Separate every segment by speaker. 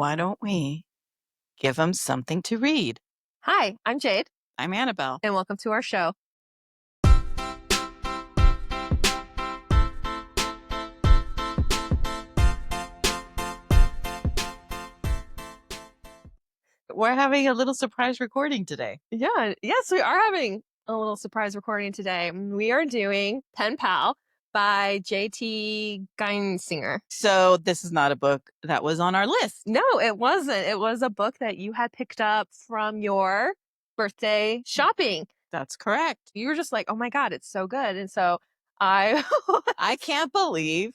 Speaker 1: why don't we give them something to read?
Speaker 2: Hi, I'm Jade,
Speaker 1: I'm Annabelle.
Speaker 2: and welcome to our show.
Speaker 1: We're having a little surprise recording today.
Speaker 2: Yes, we are having a little surprise recording today. We are doing Pen Pal by J.T. Geissinger.
Speaker 1: So this is not a book that was on our list.
Speaker 2: No, it wasn't. It was a book that you had picked up from your birthday shopping.
Speaker 1: That's correct.
Speaker 2: You were just like, oh my God, it's so good. And so I
Speaker 1: I can't believe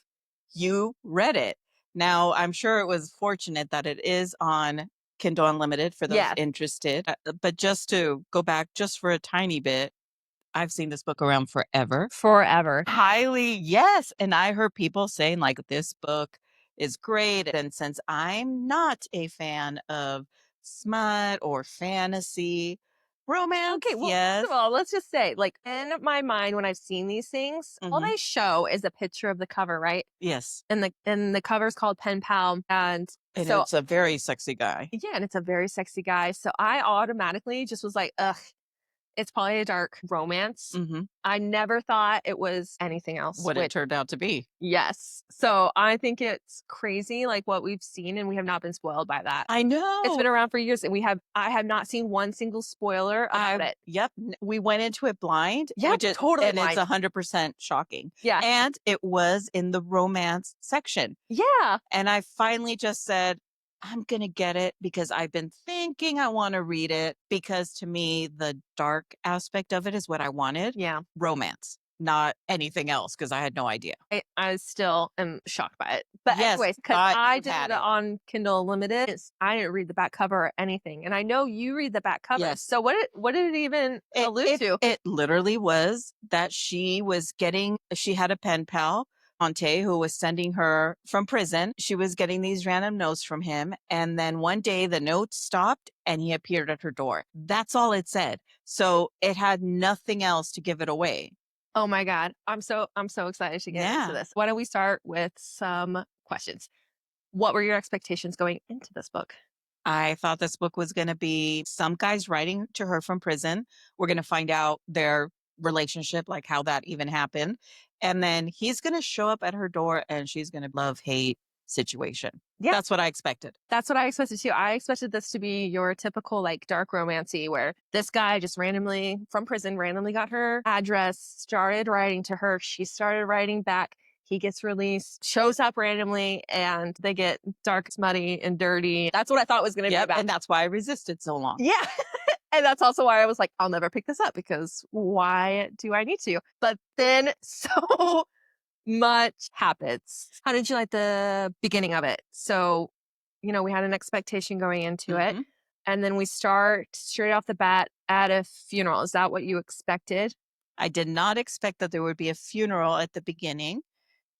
Speaker 1: you read it. Now, I'm sure it was fortunate that it is on Kindle Unlimited for those
Speaker 2: Yes.
Speaker 1: interested. But just to go back just for a tiny bit, I've seen this book around forever.
Speaker 2: forever.
Speaker 1: Highly, yes. And I heard people saying, like, this book is great. And since I'm not a fan of smut or fantasy, romance,
Speaker 2: Okay, well,
Speaker 1: yes.
Speaker 2: first of all, let's just say, like, in my mind, when I've seen these things, all
Speaker 1: Mhm.
Speaker 2: they show is a picture of the cover, right?
Speaker 1: Yes.
Speaker 2: And the cover's called Pen Pal, and
Speaker 1: And
Speaker 2: so
Speaker 1: it's a very sexy guy.
Speaker 2: yeah, and it's a very sexy guy. So I automatically just was like, ugh, it's probably a dark romance.
Speaker 1: Hmm.
Speaker 2: I never thought it was anything else.
Speaker 1: What it turned out to be.
Speaker 2: Yes. So I think it's crazy, like what we've seen, and we have not been spoiled by that.
Speaker 1: I know.
Speaker 2: It's been around for years, and I have not seen one single spoiler about it.
Speaker 1: Yep. We went into it blind.
Speaker 2: Yeah,
Speaker 1: which is
Speaker 2: totally
Speaker 1: and
Speaker 2: blind.
Speaker 1: it's 100% shocking.
Speaker 2: Yeah.
Speaker 1: And it was in the romance section.
Speaker 2: Yeah.
Speaker 1: And I finally just said, I'm going to get it because I've been thinking I want to read it because to me, the dark aspect of it is what I wanted.
Speaker 2: Yeah.
Speaker 1: Romance, not anything else because I had no idea.
Speaker 2: I still am shocked by it. But
Speaker 1: Yes,
Speaker 2: anyways, because
Speaker 1: but
Speaker 2: I
Speaker 1: you've
Speaker 2: did
Speaker 1: had
Speaker 2: it
Speaker 1: it.
Speaker 2: on Kindle Unlimited, I didn't read the back cover or anything. And I know you read the back cover.
Speaker 1: Yes.
Speaker 2: So what did it even allude to?
Speaker 1: It literally was that she had a pen pal, Ante, who was sending her from prison. She was getting these random notes from him. And then one day the notes stopped and he appeared at her door. That's all it said. So it had nothing else to give it away.
Speaker 2: Oh my God. I'm so excited to get into
Speaker 1: Yeah.
Speaker 2: this. Why don't we start with some questions? What were your expectations going into this book?
Speaker 1: I thought this book was going to be some guys writing to her from prison. We're going to find out their relationship, like how that even happened. And then he's going to show up at her door and she's going to love-hate situation.
Speaker 2: Yeah.
Speaker 1: That's what I expected.
Speaker 2: That's what I expected too. I expected this to be your typical like dark romancy where this guy just randomly from prison randomly got her address, started writing to her. She started writing back. He gets released, shows up randomly, and they get dark, smutty, and dirty. That's what I thought it was going to be about.
Speaker 1: And that's why I resisted so long.
Speaker 2: Yeah. And that's also why I was like, I'll never pick this up because why do I need to? But then so much happens. How did you like the beginning of it? So, we had an expectation going into it.
Speaker 1: Mhm.
Speaker 2: And then we start straight off the bat at a funeral. Is that what you expected?
Speaker 1: I did not expect that there would be a funeral at the beginning,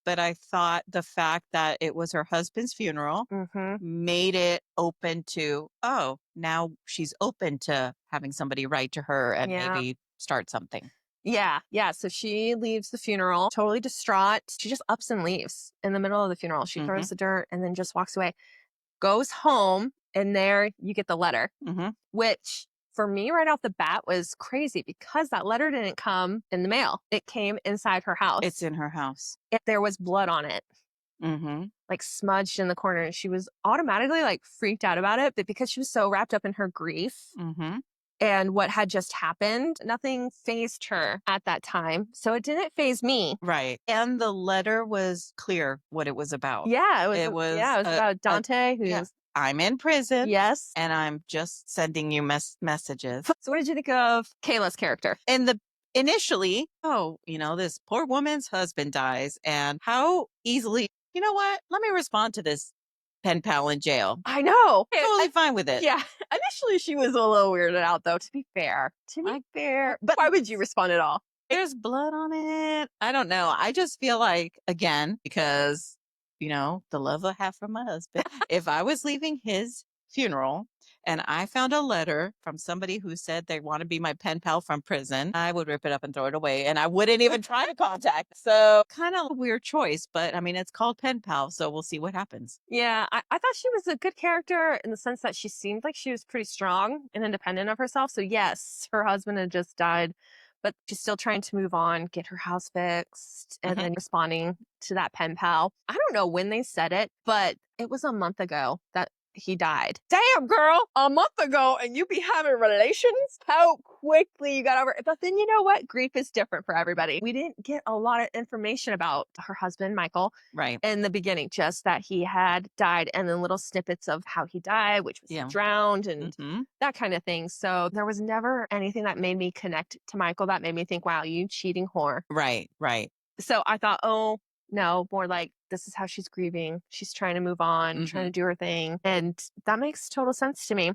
Speaker 1: but I thought the fact that it was her husband's funeral
Speaker 2: Mm-hmm.
Speaker 1: made it open to, oh, now she's open to having somebody write to her and
Speaker 2: Yeah.
Speaker 1: maybe start something.
Speaker 2: Yeah. Yeah. So she leaves the funeral totally distraught. She just ups and leaves in the middle of the funeral. She throws the dirt and then just walks away, goes home. And there you get the letter,
Speaker 1: Mm-hmm.
Speaker 2: which for me right off the bat was crazy because that letter didn't come in the mail. It came inside her house.
Speaker 1: It's in her house.
Speaker 2: There was blood on it,
Speaker 1: Mm-hmm.
Speaker 2: like smudged in the corner. And she was automatically like freaked out about it. But because she was so wrapped up in her grief
Speaker 1: Mm-hmm.
Speaker 2: and what had just happened, nothing fazed her at that time. So it didn't faze me.
Speaker 1: Right. And the letter was clear what it was about.
Speaker 2: Yeah,
Speaker 1: It was
Speaker 2: about Dante, who's
Speaker 1: yeah. I'm in prison.
Speaker 2: yes.
Speaker 1: And I'm just sending you messages.
Speaker 2: So what did you think of Kayla's character?
Speaker 1: Initially, this poor woman's husband dies and how easily, you know what? Let me respond to this pen pal in jail.
Speaker 2: I know.
Speaker 1: Totally fine with it.
Speaker 2: Yeah. Initially, she was a little weirded out, though, to be fair. But why would you respond at all?
Speaker 1: There's blood on it. I don't know. I just feel like, again, because, the love I have for my husband, if I was leaving his funeral and I found a letter from somebody who said they want to be my pen pal from prison, I would rip it up and throw it away, and I wouldn't even try to contact. So kind of a weird choice, but I mean, it's called pen pal, so we'll see what happens.
Speaker 2: Yeah, I thought she was a good character in the sense that she seemed like she was pretty strong and independent of herself. So, yes, her husband had just died, but she's still trying to move on, get her house fixed, and
Speaker 1: Mhm.
Speaker 2: then responding to that pen pal. I don't know when they said it, but it was a month ago that he died. Damn, girl, a month ago, and you be having relations? How quickly you got over it. But then you know what? Grief is different for everybody. We didn't get a lot of information about her husband, Michael,
Speaker 1: Right.
Speaker 2: in the beginning, just that he had died and then little snippets of how he died, which was he
Speaker 1: Yeah.
Speaker 2: drowned and
Speaker 1: Mhm.
Speaker 2: that kind of thing. So there was never anything that made me connect to Michael that made me think, wow, you cheating whore.
Speaker 1: Right, right.
Speaker 2: So I thought, oh, no, more like this is how she's grieving. She's trying to move on, trying to
Speaker 1: Mhm.
Speaker 2: do her thing. And that makes total sense to me.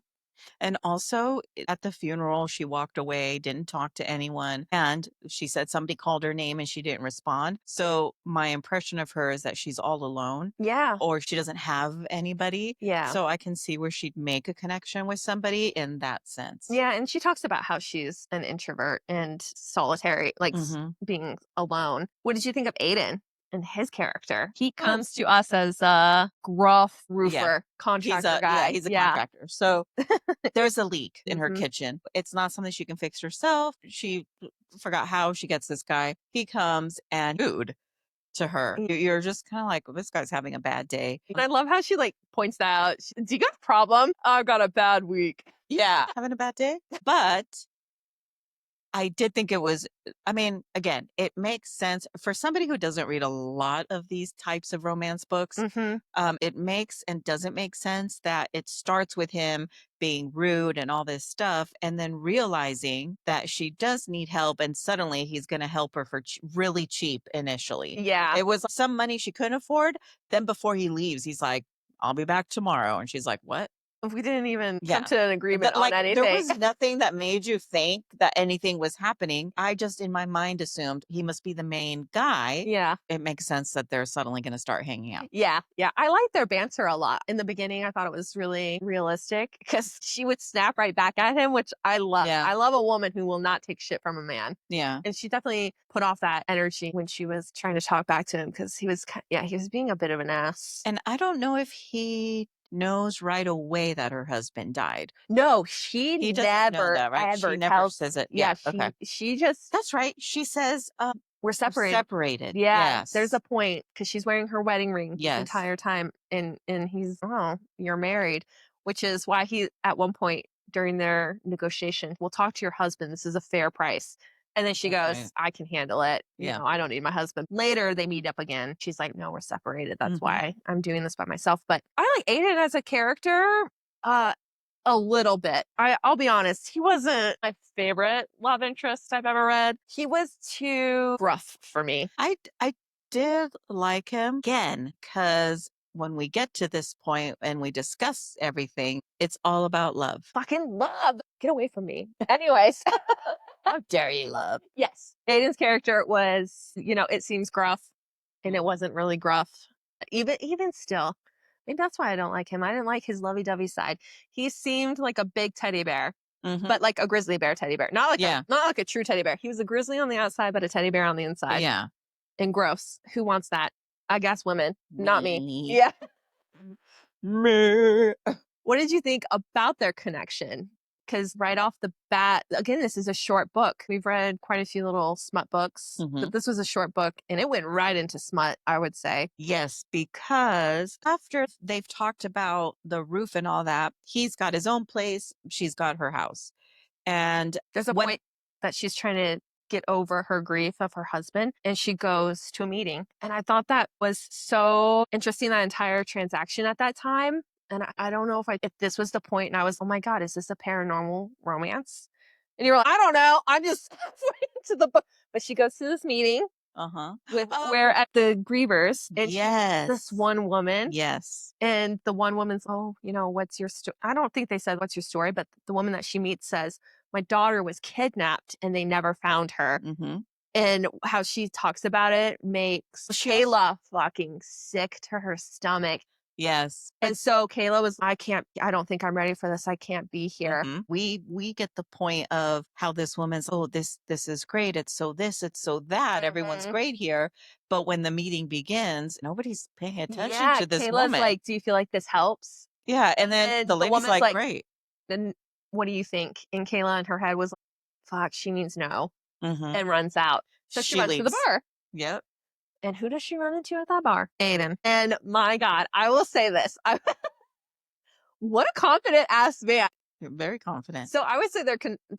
Speaker 1: And also at the funeral, she walked away, didn't talk to anyone. And she said somebody called her name and she didn't respond. So my impression of her is that she's all alone
Speaker 2: Yeah.
Speaker 1: or she doesn't have anybody.
Speaker 2: Yeah.
Speaker 1: So I can see where she'd make a connection with somebody in that sense.
Speaker 2: Yeah, and she talks about how she's an introvert and solitary, like
Speaker 1: Hmm.
Speaker 2: being alone. What did you think of Aiden and his character? He
Speaker 1: Well,
Speaker 2: comes to us as a gruff
Speaker 1: yeah,
Speaker 2: roofer, contractor guy.
Speaker 1: he's a
Speaker 2: Yeah.
Speaker 1: contractor. So there's a leak in her
Speaker 2: Hmm.
Speaker 1: kitchen. It's not something she can fix herself. She forgot how she gets this guy. He comes and food to her. You're just kind of like, well, this guy's having a bad day.
Speaker 2: And I love how she like points that out. Do you got a problem? I've got a bad week.
Speaker 1: Yeah. Having a bad day. But I did think it was, I mean, again, it makes sense for somebody who doesn't read a lot of these types of romance books.
Speaker 2: Hmm.
Speaker 1: It makes and doesn't make sense that it starts with him being rude and all this stuff, and then realizing that she does need help, and suddenly he's going to help her for really cheap initially.
Speaker 2: Yeah.
Speaker 1: It was some money she couldn't afford. Then before he leaves, he's like, I'll be back tomorrow. And she's like, what?
Speaker 2: We didn't even come
Speaker 1: Yeah.
Speaker 2: to an agreement
Speaker 1: That
Speaker 2: on
Speaker 1: like, there
Speaker 2: anything.
Speaker 1: was nothing that made you think that anything was happening. I just, in my mind, assumed he must be the main guy.
Speaker 2: Yeah.
Speaker 1: It makes sense that they're suddenly gonna start hanging out.
Speaker 2: Yeah, yeah. I like their banter a lot. In the beginning, I thought it was really realistic because she would snap right back at him, which I love.
Speaker 1: Yeah.
Speaker 2: I love a woman who will not take shit from a man.
Speaker 1: Yeah.
Speaker 2: And she definitely put off that energy when she was trying to talk back to him because he was, yeah, he was being a bit of an ass.
Speaker 1: And I don't know if he knows right away that her husband died.
Speaker 2: No, she
Speaker 1: He doesn't know
Speaker 2: never
Speaker 1: that, right? She
Speaker 2: ever
Speaker 1: never
Speaker 2: tells.
Speaker 1: says it.
Speaker 2: Yeah,
Speaker 1: Yeah, okay.
Speaker 2: she just
Speaker 1: That's right. She says,
Speaker 2: we're
Speaker 1: "We're
Speaker 2: separated.
Speaker 1: separated."
Speaker 2: Yeah, there's
Speaker 1: Yes.
Speaker 2: a point because she's wearing her wedding ring this
Speaker 1: Yes.
Speaker 2: entire time, and he's, oh, you're married, which is why he at one point during their negotiation, we'll talk to your husband. This is a fair price. And then she
Speaker 1: That's right.
Speaker 2: goes, I can handle it.
Speaker 1: Yeah.
Speaker 2: I don't need my husband. Later, they meet up again. She's like, no, we're separated. That's
Speaker 1: Mhm.
Speaker 2: why I'm doing this by myself. But I like Aiden as a character. Uh, a little bit. I'll be honest, he wasn't my favorite love interest I've ever read. He was too rough for me.
Speaker 1: I did like him again because when we get to this point and we discuss everything, it's all about love.
Speaker 2: Fucking love. Get away from me. Anyways,
Speaker 1: How dare you, love?
Speaker 2: yes. Aiden's character was, it seems gruff and it wasn't really gruff. Even still. Maybe that's why I don't like him. I didn't like his lovey-dovey side. He seemed like a big teddy bear,
Speaker 1: Hmm.
Speaker 2: but like a grizzly bear teddy bear.
Speaker 1: Yeah.
Speaker 2: Not like a true teddy bear. He was a grizzly on the outside, but a teddy bear on the inside.
Speaker 1: Yeah.
Speaker 2: And gross. Who wants that? I guess women, not me.
Speaker 1: Me.
Speaker 2: Yeah.
Speaker 1: Me.
Speaker 2: What did you think about their connection? Because right off the bat, again, this is a short book. We've read quite a few little smut books,
Speaker 1: Hmm.
Speaker 2: but this was a short book and it went right into smut, I would say.
Speaker 1: Yes, because after they've talked about the roof and all that, he's got his own place, she's got her house. And
Speaker 2: There's a
Speaker 1: when
Speaker 2: point that she's trying to get over her grief of her husband and she goes to a meeting. And I thought that was so interesting, that entire transaction at that time. And I don't know if this was the point and I was, oh my God, is this a paranormal romance? And you were like, I don't know. I'm just halfway into the book. But she goes to this meeting
Speaker 1: uh-huh.
Speaker 2: with
Speaker 1: Oh,
Speaker 2: where at the grievers and she meets this
Speaker 1: yes.
Speaker 2: one woman.
Speaker 1: Yes.
Speaker 2: And the one woman's, oh, what's your story? I don't think they said, what's your story? But the woman that she meets says, my daughter was kidnapped and they never found her.
Speaker 1: Hmm.
Speaker 2: And how she talks about it makes
Speaker 1: She also,
Speaker 2: Kayla fucking sick to her stomach.
Speaker 1: Yes. But
Speaker 2: And so Kayla was, I don't think I'm ready for this. I can't be here.
Speaker 1: we get the point of how this woman's, oh, this is great. It's so this, it's so that. Everyone's
Speaker 2: Mhm.
Speaker 1: great here. But when the meeting begins, nobody's paying attention
Speaker 2: Yeah.
Speaker 1: to this
Speaker 2: Kayla's
Speaker 1: woman.
Speaker 2: like, do you feel like this helps?
Speaker 1: Yeah. And then
Speaker 2: And
Speaker 1: the
Speaker 2: the
Speaker 1: lady's
Speaker 2: woman's
Speaker 1: like,
Speaker 2: like,
Speaker 1: great.
Speaker 2: then what do you think? And Kayla in her head was like, fuck, she means no,
Speaker 1: Hmm.
Speaker 2: and runs out. So she
Speaker 1: She
Speaker 2: runs to the
Speaker 1: leaves.
Speaker 2: bar.
Speaker 1: Yep.
Speaker 2: And who does she run into at that bar? Aiden. And my God, I will say this. What a confident ass man.
Speaker 1: You're very confident.
Speaker 2: So I would say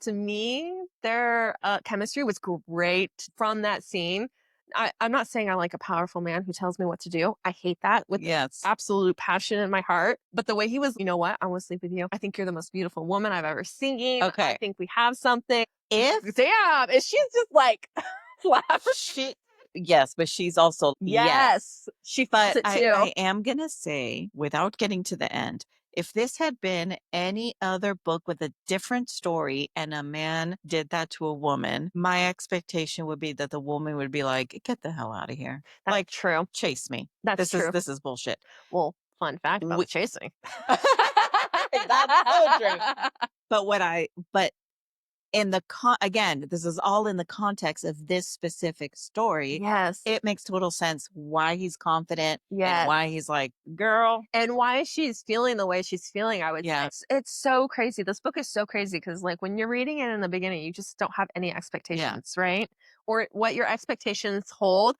Speaker 2: to me, their chemistry was great from that scene. I'm not saying I like a powerful man who tells me what to do. I hate that with
Speaker 1: Yes.
Speaker 2: absolute passion in my heart. But the way he was, you know what? I want to sleep with you. I think you're the most beautiful woman I've ever seen. I
Speaker 1: Okay.
Speaker 2: think we have something.
Speaker 1: If
Speaker 2: Damn. And she's just like, flabbergasted.
Speaker 1: she, yes, but she's also, yes.
Speaker 2: Yes. She felt
Speaker 1: But
Speaker 2: it
Speaker 1: I
Speaker 2: too.
Speaker 1: am gonna say, without getting to the end, if this had been any other book with a different story and a man did that to a woman, my expectation would be that the woman would be like, "Get the hell out of here.
Speaker 2: That's
Speaker 1: Like,
Speaker 2: true.
Speaker 1: chase me.
Speaker 2: That's
Speaker 1: This is
Speaker 2: true.
Speaker 1: this is bullshit."
Speaker 2: Well, fun fact about
Speaker 1: We
Speaker 2: the chasing.
Speaker 1: That's so true. But in the again, this is all in the context of this specific story.
Speaker 2: Yes.
Speaker 1: It makes total sense why he's confident and
Speaker 2: Yes.
Speaker 1: why he's like, "Girl."
Speaker 2: And why she's feeling the way she's feeling, I would say.
Speaker 1: Yeah.
Speaker 2: It's so crazy. This book is so crazy because, like, when you're reading it in the beginning, you just don't have any
Speaker 1: Yeah.
Speaker 2: expectations, right? Or what your expectations hold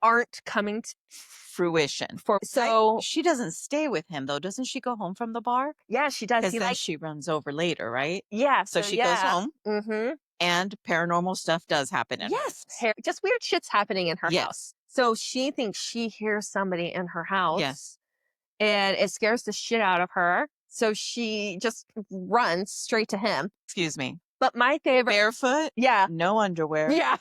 Speaker 2: aren't coming to
Speaker 1: Fruition.
Speaker 2: for. So,
Speaker 1: She doesn't stay with him though. Doesn't she go home from the bar?
Speaker 2: yeah, she does.
Speaker 1: Because
Speaker 2: He
Speaker 1: then
Speaker 2: like,
Speaker 1: she runs over later, right?
Speaker 2: yeah.
Speaker 1: So
Speaker 2: So,
Speaker 1: she goes
Speaker 2: yeah.
Speaker 1: home
Speaker 2: Mm-hmm.
Speaker 1: and paranormal stuff does happen in her
Speaker 2: Yes.
Speaker 1: house.
Speaker 2: Just weird shit's happening in her house.
Speaker 1: Yes.
Speaker 2: So she thinks she hears somebody in her house
Speaker 1: Yes.
Speaker 2: and it scares the shit out of her. So she just runs straight to him.
Speaker 1: Excuse me.
Speaker 2: But my favorite,
Speaker 1: Barefoot,
Speaker 2: yeah,
Speaker 1: no underwear,
Speaker 2: yeah,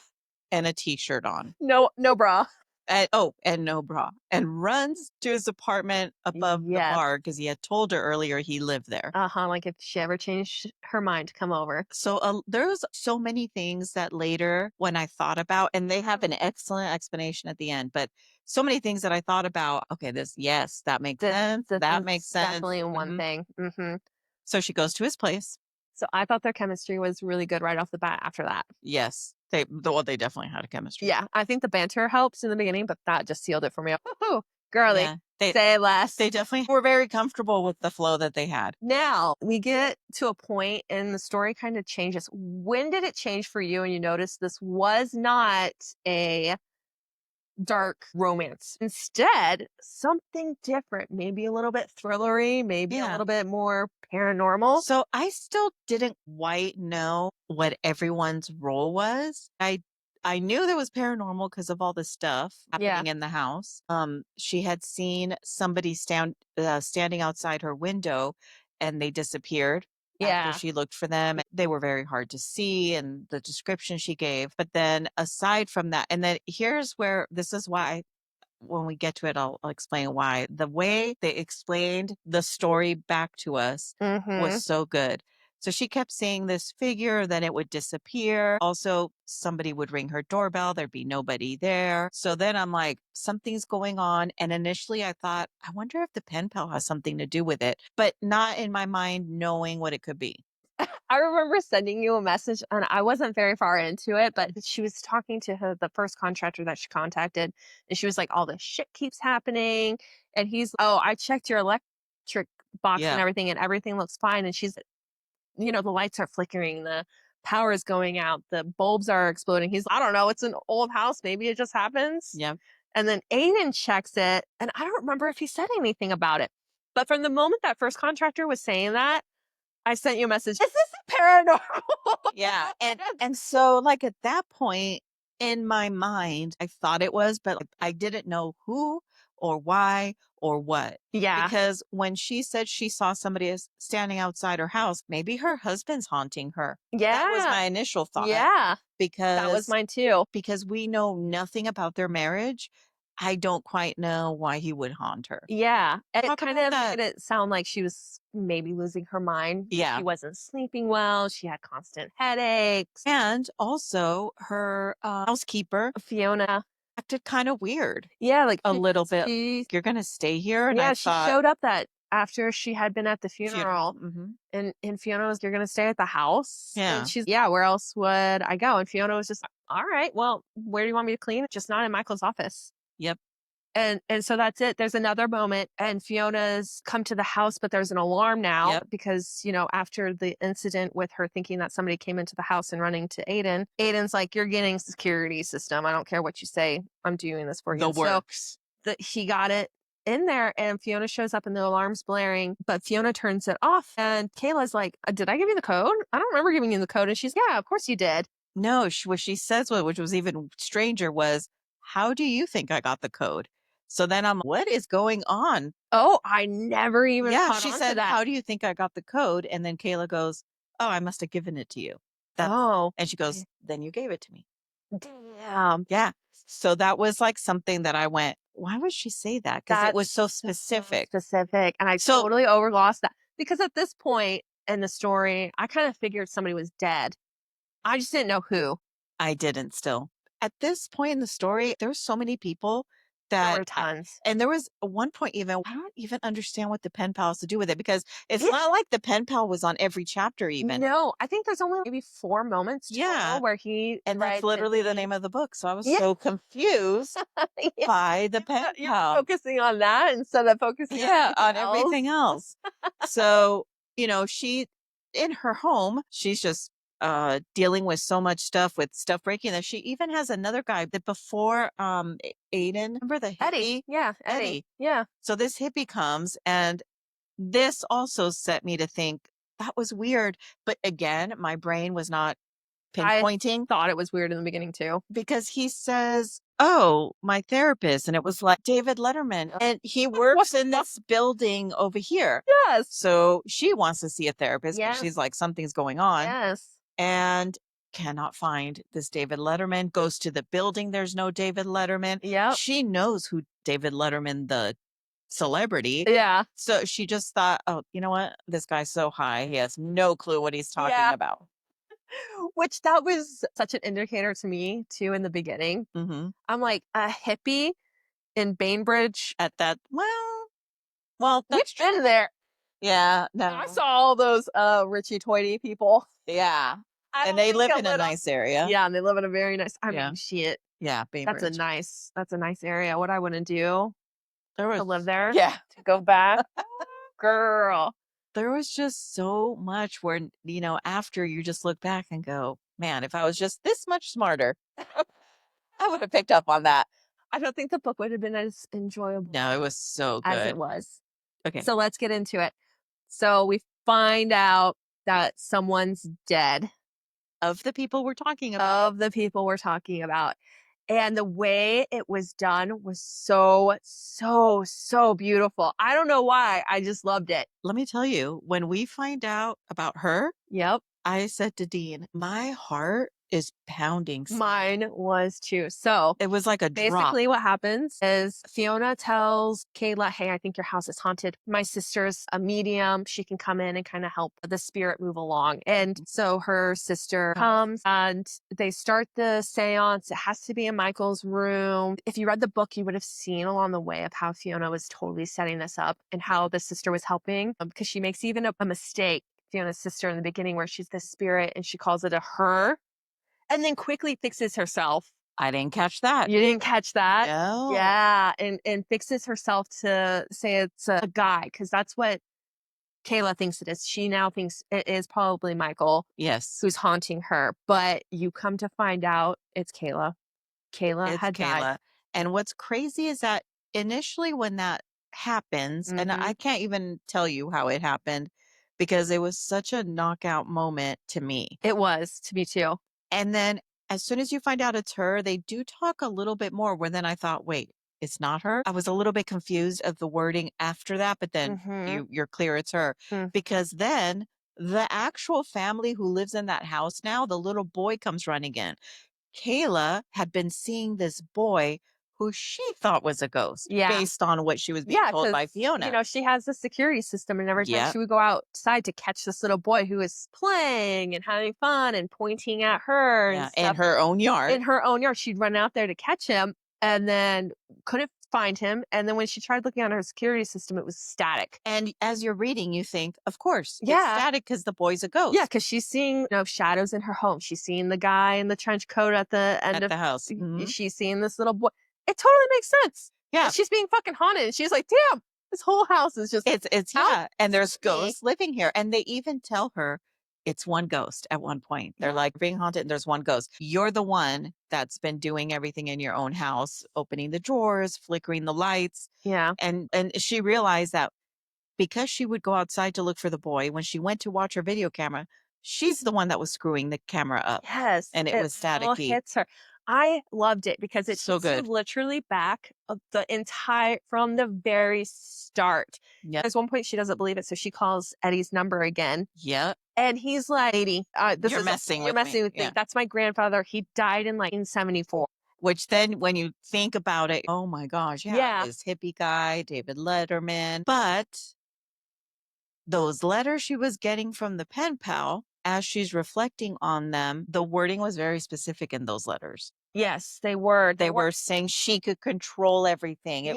Speaker 1: and a t-shirt on.
Speaker 2: no bra.
Speaker 1: And, oh, and no bra. And runs to his apartment above the
Speaker 2: Yes.
Speaker 1: bar because he had told her earlier he lived there.
Speaker 2: Uh-huh, like if she ever changed her mind to come over.
Speaker 1: So there's so many things that later when I thought about, and they have an excellent explanation at the end, but so many things that I thought about, okay, this, yes, that makes sense.
Speaker 2: This
Speaker 1: That
Speaker 2: is
Speaker 1: makes sense.
Speaker 2: definitely one thing. Mhm.
Speaker 1: So she goes to his place.
Speaker 2: So I thought their chemistry was really good right off the bat after that.
Speaker 1: Yes. They definitely had a chemistry.
Speaker 2: Yeah, I think the banter helps in the beginning, but that just sealed it for me. Woohoo, girly,
Speaker 1: Yeah.
Speaker 2: say less.
Speaker 1: They definitely were very comfortable with the flow that they had.
Speaker 2: Now we get to a point and the story kind of changes. When did it change for you and you noticed this was not a dark romance? Instead, something different, maybe a little bit thrillery, maybe a
Speaker 1: Yeah.
Speaker 2: little bit more paranormal.
Speaker 1: So I still didn't quite know what everyone's role was. I knew there was paranormal because of all the stuff
Speaker 2: Yeah.
Speaker 1: happening in the house. She had seen somebody standing outside her window, and they disappeared after
Speaker 2: Yeah.
Speaker 1: she looked for them. They were very hard to see, and the description she gave. But then aside from that, and then here's where this is why when we get to it, I'll explain why. The way they explained the story back to us was
Speaker 2: Mhm.
Speaker 1: so good. So she kept seeing this figure, then it would disappear. Also, somebody would ring her doorbell, there'd be nobody there. So then I'm like, something's going on. And initially I thought, I wonder if the pen pal has something to do with it, but not in my mind knowing what it could be.
Speaker 2: I remember sending you a message and I wasn't very far into it, but she was talking to the first contractor that she contacted. And she was like, all this shit keeps happening. And he's, oh, I checked your electric box and
Speaker 1: Yeah.
Speaker 2: everything looks fine. And she's, the lights are flickering, the power is going out, the bulbs are exploding. He's, I don't know, it's an old house. Maybe it just happens.
Speaker 1: Yeah.
Speaker 2: And then Aiden checks it. And I don't remember if he said anything about it. But from the moment that first contractor was saying that, I sent you a message. Is this a paranormal?
Speaker 1: Yeah. And so like at that point in my mind, I thought it was, but like, I didn't know who or why or what.
Speaker 2: Yeah.
Speaker 1: Because when she said she saw somebody standing outside her house, maybe her husband's haunting her. That was
Speaker 2: Yeah.
Speaker 1: my initial thought
Speaker 2: Yeah. That was
Speaker 1: because
Speaker 2: mine too.
Speaker 1: we know nothing about their marriage. I don't quite know why he would haunt her.
Speaker 2: Yeah. And it
Speaker 1: Talk
Speaker 2: kind
Speaker 1: about
Speaker 2: of
Speaker 1: that.
Speaker 2: made it sound like she was maybe losing her mind.
Speaker 1: Yeah.
Speaker 2: She wasn't sleeping well. She had constant headaches.
Speaker 1: And also her housekeeper
Speaker 2: Fiona.
Speaker 1: acted kind of weird
Speaker 2: Yeah, like
Speaker 1: a little bit.
Speaker 2: she
Speaker 1: You're going to stay here? And I
Speaker 2: yeah, she
Speaker 1: thought,
Speaker 2: showed up that after she had been at the
Speaker 1: funeral.
Speaker 2: funeral,
Speaker 1: Hmm.
Speaker 2: and Fiona was, "You're gonna stay at the house?" And
Speaker 1: Yeah.
Speaker 2: she's, "Yeah, where else would I go?" And Fiona was just, "All right, well, where do you want me to clean? Just not in Michael's office."
Speaker 1: Yep.
Speaker 2: And so that's it. There's another moment, and Fiona's come to the house, but there's an alarm now
Speaker 1: Yep.
Speaker 2: because, after the incident with her thinking that somebody came into the house and running to Aiden, Aiden's like, "You're getting security system. I don't care what you say. I'm doing this for you."
Speaker 1: The
Speaker 2: And so
Speaker 1: works.
Speaker 2: he got it in there, and Fiona shows up and the alarm's blaring, but Fiona turns it off. And Kayla's like, "Did I give you the code? I don't remember giving you the code." And she's, "Yeah, of course you did."
Speaker 1: No, what she says, which was even stranger, was, "How do you think I got the code?" So then what is going on?
Speaker 2: Oh, I never even
Speaker 1: Yeah,
Speaker 2: caught
Speaker 1: she
Speaker 2: on to
Speaker 1: said,
Speaker 2: that.
Speaker 1: "How do you think I got the code?" And then Kayla goes, "Oh, I must have given it to you." That's
Speaker 2: Oh,
Speaker 1: And she
Speaker 2: I-
Speaker 1: goes, "Then you gave it to me."
Speaker 2: damn.
Speaker 1: Yeah. So that was like something that I went, "Why would she say that?" Because it was so
Speaker 2: That's so
Speaker 1: specific.
Speaker 2: specific, and I
Speaker 1: So
Speaker 2: totally overlost that because at this point in the story, I kind of figured somebody was dead. I just didn't know who.
Speaker 1: I didn't still. At this point in the story, there were so many people
Speaker 2: There
Speaker 1: that
Speaker 2: were tons.
Speaker 1: and there was one point even, I don't even understand what the pen pal has to do with it because it's
Speaker 2: Yeah.
Speaker 1: not like the pen pal was on every chapter even.
Speaker 2: No, I think there's only maybe 4 moments
Speaker 1: Yeah.
Speaker 2: total where he
Speaker 1: And that's
Speaker 2: writes and
Speaker 1: literally the
Speaker 2: he
Speaker 1: name of the book. So I was
Speaker 2: yeah,
Speaker 1: so confused
Speaker 2: yeah.
Speaker 1: by the pen
Speaker 2: You're
Speaker 1: pal.
Speaker 2: focusing on that instead of focusing on
Speaker 1: Yeah,
Speaker 2: everything
Speaker 1: on
Speaker 2: else.
Speaker 1: everything else. So, she in her home, she's just dealing with so much stuff with stuff breaking that she even has another guy that before Aiden, remember the
Speaker 2: Eddie.
Speaker 1: hippie?
Speaker 2: Yeah, Eddie.
Speaker 1: Eddie.
Speaker 2: Yeah.
Speaker 1: So this hippie comes and this also set me to think that was weird. But again, my brain was not
Speaker 2: I
Speaker 1: pinpointing
Speaker 2: thought it was weird in the beginning too.
Speaker 1: because he says, "Oh, my therapist." And it was like David Letterman. And he
Speaker 2: What
Speaker 1: works
Speaker 2: the
Speaker 1: in
Speaker 2: fuck?
Speaker 1: this building over here.
Speaker 2: Yes.
Speaker 1: So she wants to see a therapist because
Speaker 2: Yes.
Speaker 1: she's like, something's going on
Speaker 2: Yes.
Speaker 1: and cannot find this David Letterman. Goes to the building. There's no David Letterman.
Speaker 2: Yep.
Speaker 1: She knows who David Letterman, the celebrity.
Speaker 2: Yeah.
Speaker 1: So she just thought, oh, you know what? This guy's so high. He has no clue what he's talking
Speaker 2: Yeah.
Speaker 1: about.
Speaker 2: Which that was such an indicator to me too in the beginning.
Speaker 1: Hmm.
Speaker 2: I'm like, a hippie in Bainbridge.
Speaker 1: At that, well,
Speaker 2: We've
Speaker 1: that's true.
Speaker 2: been there.
Speaker 1: Yeah,
Speaker 2: I
Speaker 1: no.
Speaker 2: saw all those Richie Toity people.
Speaker 1: Yeah.
Speaker 2: I
Speaker 1: And
Speaker 2: don't
Speaker 1: they
Speaker 2: think
Speaker 1: live
Speaker 2: a
Speaker 1: in a
Speaker 2: little.
Speaker 1: nice area.
Speaker 2: Yeah, and they live in a very nice. I
Speaker 1: Yeah.
Speaker 2: mean, shit.
Speaker 1: Yeah. Bainbridge.
Speaker 2: That's a nice area. What I want to do
Speaker 1: There
Speaker 2: to
Speaker 1: was,
Speaker 2: live there,
Speaker 1: yeah.
Speaker 2: to go back, girl.
Speaker 1: There was just so much where, after you just look back and go, man, if I was just this much smarter, I would have picked up on that.
Speaker 2: I don't think the book would have been as enjoyable
Speaker 1: No, it was so
Speaker 2: as it
Speaker 1: good.
Speaker 2: was.
Speaker 1: Okay.
Speaker 2: So let's get into it. So we find out that someone's dead
Speaker 1: Of the people we're talking about.
Speaker 2: of the people we're talking about. And the way it was done was so, so, so beautiful. I don't know why. I just loved it.
Speaker 1: Let me tell you, when we find out about her,
Speaker 2: Yep.
Speaker 1: I said to Dean, my heart is pounding.
Speaker 2: Mine was too. So
Speaker 1: It was like a drop.
Speaker 2: basically, what happens is Fiona tells Kayla, "Hey, I think your house is haunted. My sister's a medium. She can come in and kind of help the spirit move along." And so her sister comes and they start the seance. It has to be in Michael's room. If you read the book, you would have seen along the way of how Fiona was totally setting this up and how the sister was helping because she makes even a mistake. Fiona's sister in the beginning, where she's the spirit and she calls it a her and then quickly fixes herself.
Speaker 1: I didn't catch that.
Speaker 2: You didn't catch that?
Speaker 1: No.
Speaker 2: Yeah, and fixes herself to say it's a guy because that's what Kayla thinks it is. She now thinks it is probably Michael
Speaker 1: Yes,
Speaker 2: who's haunting her, but you come to find out it's Kayla. Kayla
Speaker 1: it's
Speaker 2: had died.
Speaker 1: Kayla. And what's crazy is that initially when that happens, and I
Speaker 2: Mhm.
Speaker 1: can't even tell you how it happened because it was such a knockout moment to me.
Speaker 2: It was to me too.
Speaker 1: And then as soon as you find out it's her, they do talk a little bit more where then I thought, wait, it's not her. I was a little bit confused of the wording after that, but then
Speaker 2: Mhm.
Speaker 1: you're clear it's her
Speaker 2: Mhm.
Speaker 1: because then the actual family who lives in that house now, the little boy comes running in. Kayla had been seeing this boy who she thought was a ghost
Speaker 2: Yeah.
Speaker 1: based on what she was being
Speaker 2: Yeah,
Speaker 1: told
Speaker 2: because
Speaker 1: by Fiona.
Speaker 2: she has the security system, and every time
Speaker 1: Yeah.
Speaker 2: she would go outside to catch this little boy who was playing and having fun and pointing at her and
Speaker 1: Yeah. In
Speaker 2: stuff
Speaker 1: her own yard.
Speaker 2: in her own yard, she'd run out there to catch him. and then couldn't find him. And then when she tried looking on her security system, it was static.
Speaker 1: And as you're reading, you think, of course, it's
Speaker 2: Yeah.
Speaker 1: static because the boy's a
Speaker 2: Yeah,
Speaker 1: ghost
Speaker 2: because she's seeing, shadows in her home. She's seeing the guy in the trench coat at the end
Speaker 1: at
Speaker 2: of
Speaker 1: the house. Mhm.
Speaker 2: she's seeing this little boy. It totally makes sense.
Speaker 1: Yeah.
Speaker 2: And she's being fucking haunted. And she's like, damn, this whole house is just
Speaker 1: It's
Speaker 2: out
Speaker 1: yeah, and there's
Speaker 2: to me.
Speaker 1: ghosts living here, and they even tell her it's one ghost at one point. They're
Speaker 2: Yeah.
Speaker 1: like, "Being haunted, and there's one ghost. You're the one that's been doing everything in your own house, opening the drawers, flickering the lights."
Speaker 2: Yeah.
Speaker 1: And she realized that because she would go outside to look for the boy, when she went to watch her video camera, she's the one that was screwing the camera up,
Speaker 2: Yes,
Speaker 1: and it
Speaker 2: it
Speaker 1: was
Speaker 2: all
Speaker 1: staticky.
Speaker 2: hits her. I loved it because it
Speaker 1: So
Speaker 2: takes you
Speaker 1: good.
Speaker 2: literally back of the entire from the very start.
Speaker 1: Yep.
Speaker 2: There's one point she doesn't believe it, so she calls Eddie's number again.
Speaker 1: Yep.
Speaker 2: And he's like, "Lady, this
Speaker 1: You're
Speaker 2: is
Speaker 1: messing
Speaker 2: you're
Speaker 1: with me.
Speaker 2: messing with me.
Speaker 1: Yeah.
Speaker 2: That's my grandfather. He died in like in 74."
Speaker 1: Which then when you think about it, oh my gosh, yeah,
Speaker 2: Yeah.
Speaker 1: this hippie guy, David Letterman. But those letters she was getting from the pen pal, as she's reflecting on them, the wording was very specific in those letters.
Speaker 2: Yes, they were. They
Speaker 1: They
Speaker 2: were.
Speaker 1: were saying she could control everything.
Speaker 2: Yeah.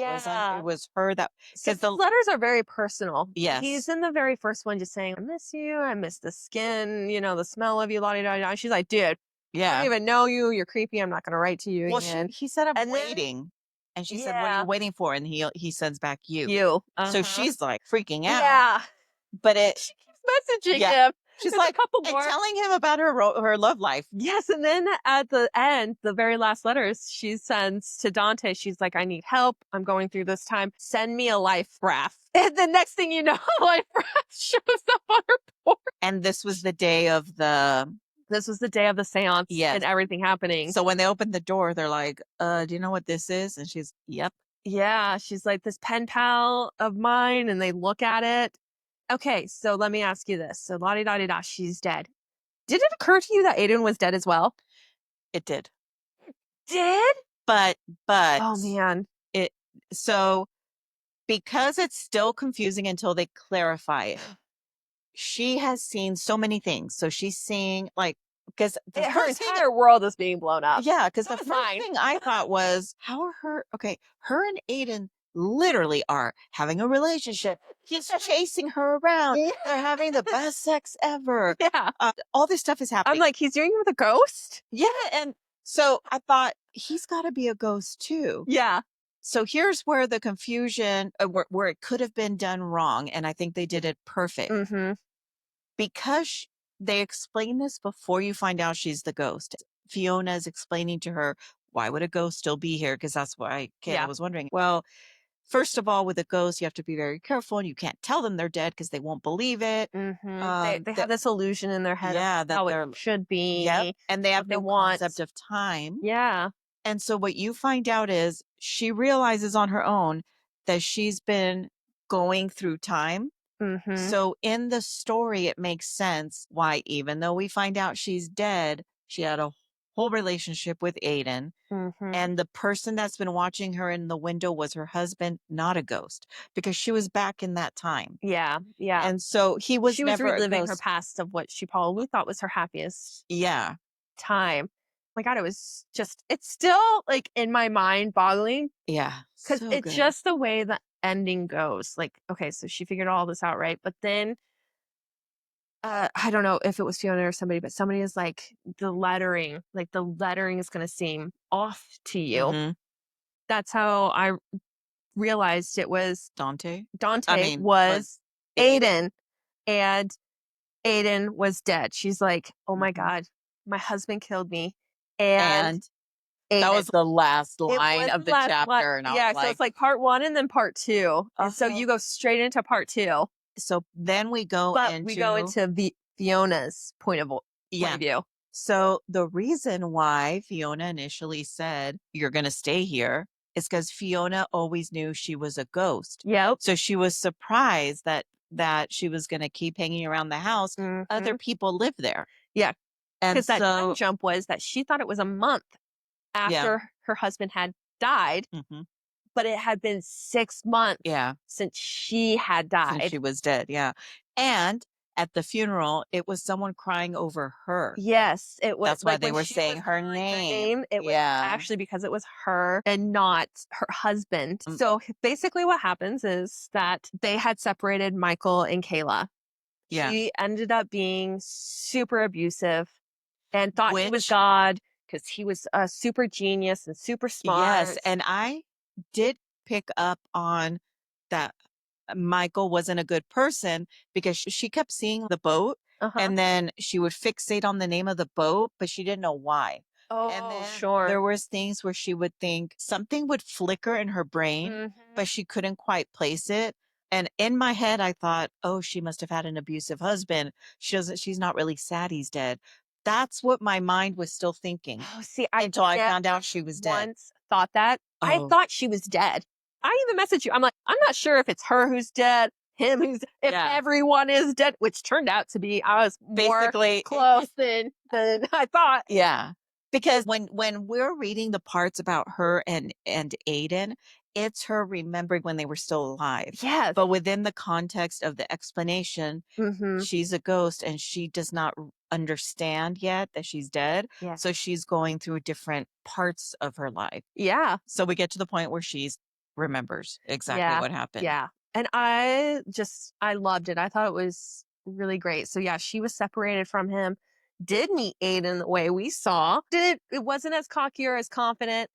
Speaker 1: It was her that
Speaker 2: So
Speaker 1: because
Speaker 2: his
Speaker 1: the
Speaker 2: letters are very personal. He's
Speaker 1: yes.
Speaker 2: in the very first one just saying, "I miss you. I miss the skin, the smell of you, la di da da." She's like, "Dude, I don't
Speaker 1: Yeah.
Speaker 2: even know you. You're creepy. I'm not gonna write to you
Speaker 1: Well,
Speaker 2: again."
Speaker 1: he said, I'm
Speaker 2: And then
Speaker 1: waiting. And she said, what are you
Speaker 2: yeah,
Speaker 1: waiting for? And he sends back you.
Speaker 2: you.
Speaker 1: So
Speaker 2: Uh-huh.
Speaker 1: she's like freaking out.
Speaker 2: Yeah.
Speaker 1: But it
Speaker 2: She keeps messaging
Speaker 1: yeah.
Speaker 2: him.
Speaker 1: She's
Speaker 2: There's a
Speaker 1: like,
Speaker 2: couple
Speaker 1: and
Speaker 2: more.
Speaker 1: telling him about her love life.
Speaker 2: Yes, and then at the end, the very last letters she sends to Dante, she's like, "I need help. I'm going through this time. Send me a life raft." And the next thing you know, life raft shows up on her porch.
Speaker 1: And this was the day of the
Speaker 2: This was the day of the seance and
Speaker 1: yes.
Speaker 2: everything happening.
Speaker 1: So when they opened the door, they're like, do you know what this is? And she's, yep.
Speaker 2: Yeah, she's like, "This pen pal of mine," and they look at it. Okay, so let me ask you this. So la di da di da, she's dead. Did it occur to you that Aiden was dead as well?
Speaker 1: It did.
Speaker 2: Did?
Speaker 1: But but
Speaker 2: Oh man.
Speaker 1: it so because it's still confusing until they clarify it. She has seen so many things. So she's seeing like because the
Speaker 2: Her
Speaker 1: first thing
Speaker 2: entire world is being blown up.
Speaker 1: yeah, because
Speaker 2: So
Speaker 1: the
Speaker 2: is
Speaker 1: first
Speaker 2: mine.
Speaker 1: thing I thought was, how are her and Aiden literally are having a relationship. He's chasing her around.
Speaker 2: Yeah.
Speaker 1: They're having the best sex ever.
Speaker 2: Yeah.
Speaker 1: All this stuff is
Speaker 2: I'm
Speaker 1: happening.
Speaker 2: like, he's doing it with a ghost?
Speaker 1: Yeah, and so I thought he's got to be a ghost too.
Speaker 2: Yeah.
Speaker 1: So here's where the confusion, where it could have been done wrong, and I think they did it perfect
Speaker 2: Mm-hmm.
Speaker 1: because they explain this before you find out she's the ghost. Fiona is explaining to her, why would a ghost still be here? Because that's why Kayla
Speaker 2: Yeah.
Speaker 1: was wondering. Well, first of all, with a ghost, you have to be very careful and you can't tell them they're dead because they won't believe it.
Speaker 2: Mm-hmm. They have this illusion in their head of
Speaker 1: Yeah, that
Speaker 2: how it
Speaker 1: they're,
Speaker 2: should
Speaker 1: yep.
Speaker 2: be,
Speaker 1: And they have
Speaker 2: what they
Speaker 1: no
Speaker 2: want.
Speaker 1: concept of time.
Speaker 2: Yeah.
Speaker 1: And so what you find out is she realizes on her own that she's been going through time.
Speaker 2: Mm-hmm.
Speaker 1: So in the story, it makes sense why, even though we find out she's dead, she had a whole relationship with Aiden.
Speaker 2: Mm-hmm.
Speaker 1: And the person that's been watching her in the window was her husband, not a ghost, because she was back in that time.
Speaker 2: Yeah. Yeah.
Speaker 1: And so he was
Speaker 2: She was
Speaker 1: never a
Speaker 2: reliving her
Speaker 1: ghost.
Speaker 2: past of what she probably thought was her happiest
Speaker 1: Yeah.
Speaker 2: time. My God, it was just, it's still like in my mind boggling
Speaker 1: Yeah.
Speaker 2: because
Speaker 1: So
Speaker 2: it's
Speaker 1: good.
Speaker 2: just the way the ending goes. Like, okay, so she figured all this out, right? But then I don't know if it was Fiona or somebody, but somebody is like the lettering is going to seem off to you.
Speaker 1: hmm
Speaker 2: That's how I realized it was
Speaker 1: Dante. I
Speaker 2: Dante
Speaker 1: mean,
Speaker 2: was
Speaker 1: was Aiden.
Speaker 2: Aiden and Aiden was dead. She's like, "Oh my
Speaker 1: Mhm.
Speaker 2: God, my husband killed me." And
Speaker 1: And that
Speaker 2: Aiden.
Speaker 1: was the last
Speaker 2: It
Speaker 1: line
Speaker 2: was
Speaker 1: of
Speaker 2: the
Speaker 1: the
Speaker 2: last one.
Speaker 1: chapter. And I was
Speaker 2: Yeah, so
Speaker 1: like,
Speaker 2: it's like part 1 and then part 2. And so
Speaker 1: uh-huh.
Speaker 2: you go straight into part 2,
Speaker 1: So then we go
Speaker 2: but we go
Speaker 1: into,
Speaker 2: into Fiona's point
Speaker 1: yeah.
Speaker 2: of view.
Speaker 1: So the reason why Fiona initially said, you're going to stay here is because Fiona always knew she was a ghost.
Speaker 2: Yep.
Speaker 1: So she was surprised that she was going to keep hanging around the house. Other
Speaker 2: Mhm.
Speaker 1: people live there.
Speaker 2: Yeah,
Speaker 1: And
Speaker 2: because that time
Speaker 1: so,
Speaker 2: jump was that she thought it was a month
Speaker 1: yeah.
Speaker 2: after her husband had died,
Speaker 1: hmm
Speaker 2: but it had been 6 months
Speaker 1: Yeah.
Speaker 2: since she had
Speaker 1: Since
Speaker 2: died.
Speaker 1: she was dead. Yeah. And at the funeral, it was someone crying over her.
Speaker 2: Yes, it was
Speaker 1: That's why
Speaker 2: like,
Speaker 1: they
Speaker 2: when
Speaker 1: were
Speaker 2: she was
Speaker 1: saying her
Speaker 2: calling her
Speaker 1: name.
Speaker 2: name, it was
Speaker 1: Yeah.
Speaker 2: actually because it was her and not her husband.
Speaker 1: Mm,
Speaker 2: So, basically what happens is that they had separated Michael and Kayla.
Speaker 1: yeah.
Speaker 2: She ended up being super abusive and thought he was
Speaker 1: Which
Speaker 2: God because he was a super genius and super
Speaker 1: yes,
Speaker 2: smart.
Speaker 1: and I did pick up on that Michael wasn't a good person because she kept seeing the boat
Speaker 2: Uh-huh.
Speaker 1: and then she would fixate on the name of the boat, but she didn't know why. And
Speaker 2: Oh,
Speaker 1: then
Speaker 2: sure.
Speaker 1: there was things where she would think something would flicker in her brain, but
Speaker 2: Mhm.
Speaker 1: she couldn't quite place it. And in my head, I thought, oh, she must have had an abusive husband. She's not really sad he's dead. That's what my mind was still thinking
Speaker 2: Oh, see, I
Speaker 1: until I
Speaker 2: never
Speaker 1: found out she was dead.
Speaker 2: once thought that. I
Speaker 1: Oh,
Speaker 2: thought she was dead. I even messaged you. I'm like, I'm not sure if it's her who's dead, him who's, if
Speaker 1: yeah.
Speaker 2: everyone is dead, which turned out to be I was more
Speaker 1: Basically,
Speaker 2: close than I thought.
Speaker 1: yeah. Because when we're reading the parts about her and Aiden, it's her remembering when they were still alive.
Speaker 2: Yes.
Speaker 1: But within the context of the explanation,
Speaker 2: Mm-hmm.
Speaker 1: she's a ghost and she does not understand yet that she's dead.
Speaker 2: Yes.
Speaker 1: So she's going through different parts of her life.
Speaker 2: Yeah.
Speaker 1: So we get to the point where she's remembers exactly
Speaker 2: Yeah.
Speaker 1: what happened.
Speaker 2: Yeah. And I loved it. I thought it was really great. So yeah, she was separated from him. Did meet Aiden the way we saw. It wasn't as cocky or as confident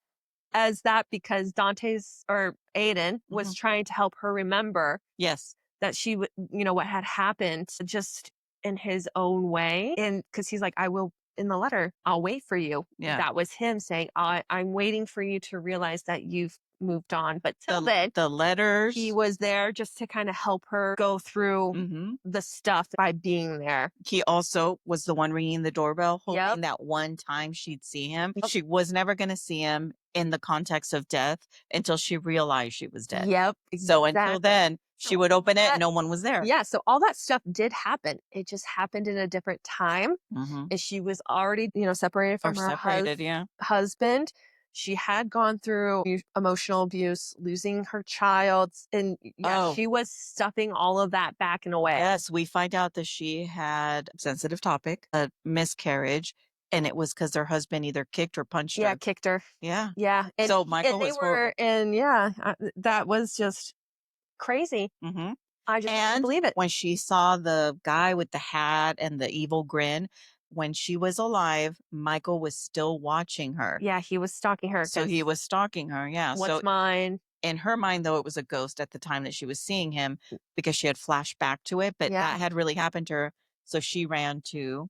Speaker 2: as that because Dante's or Aiden was
Speaker 1: Mhm.
Speaker 2: trying to help her remember
Speaker 1: Yes.
Speaker 2: that she would, what had happened just in his own way. And because he's like, I will, in the letter, I'll wait for you.
Speaker 1: Yeah.
Speaker 2: That was him saying, I'm waiting for you to realize that you've moved on. But till
Speaker 1: The
Speaker 2: then,
Speaker 1: the
Speaker 2: he
Speaker 1: letters.
Speaker 2: was there just to kind of help her go through
Speaker 1: Mhm.
Speaker 2: the stuff by being there.
Speaker 1: He also was the one ringing the doorbell,
Speaker 2: Yep.
Speaker 1: hoping that one time she'd see him.
Speaker 2: Yep.
Speaker 1: She was never gonna see him in the context of death until she realized she was dead.
Speaker 2: Yep.
Speaker 1: So until
Speaker 2: Exactly.
Speaker 1: then, she
Speaker 2: So
Speaker 1: would
Speaker 2: all
Speaker 1: open it,
Speaker 2: that,
Speaker 1: no one was there.
Speaker 2: yeah. So all that stuff did happen. It just happened in a different time.
Speaker 1: Mhm.
Speaker 2: And she was already, separated
Speaker 1: Or
Speaker 2: from her
Speaker 1: separated, yeah.
Speaker 2: husband. She had gone through emotional abuse, losing her child. And yeah,
Speaker 1: Oh,
Speaker 2: she was stuffing all of that back in a way.
Speaker 1: yes, we find out that she had sensitive topic, a miscarriage, and it was because her husband either kicked or punched
Speaker 2: Yeah,
Speaker 1: her.
Speaker 2: kicked her.
Speaker 1: Yeah.
Speaker 2: Yeah. And,
Speaker 1: So
Speaker 2: and
Speaker 1: Michael
Speaker 2: they
Speaker 1: was
Speaker 2: were,
Speaker 1: horrible.
Speaker 2: and yeah, that was just crazy.
Speaker 1: Mhm.
Speaker 2: I just couldn't
Speaker 1: And
Speaker 2: believe it.
Speaker 1: when she saw the guy with the hat and the evil grin, when she was alive, Michael was still watching her.
Speaker 2: Yeah, he was stalking her
Speaker 1: So he
Speaker 2: because
Speaker 1: was stalking her, yeah.
Speaker 2: what's
Speaker 1: So
Speaker 2: mine?
Speaker 1: in her mind, though, it was a ghost at the time that she was seeing him because she had flashed back to it, but that
Speaker 2: Yeah.
Speaker 1: had really happened to her. So she ran to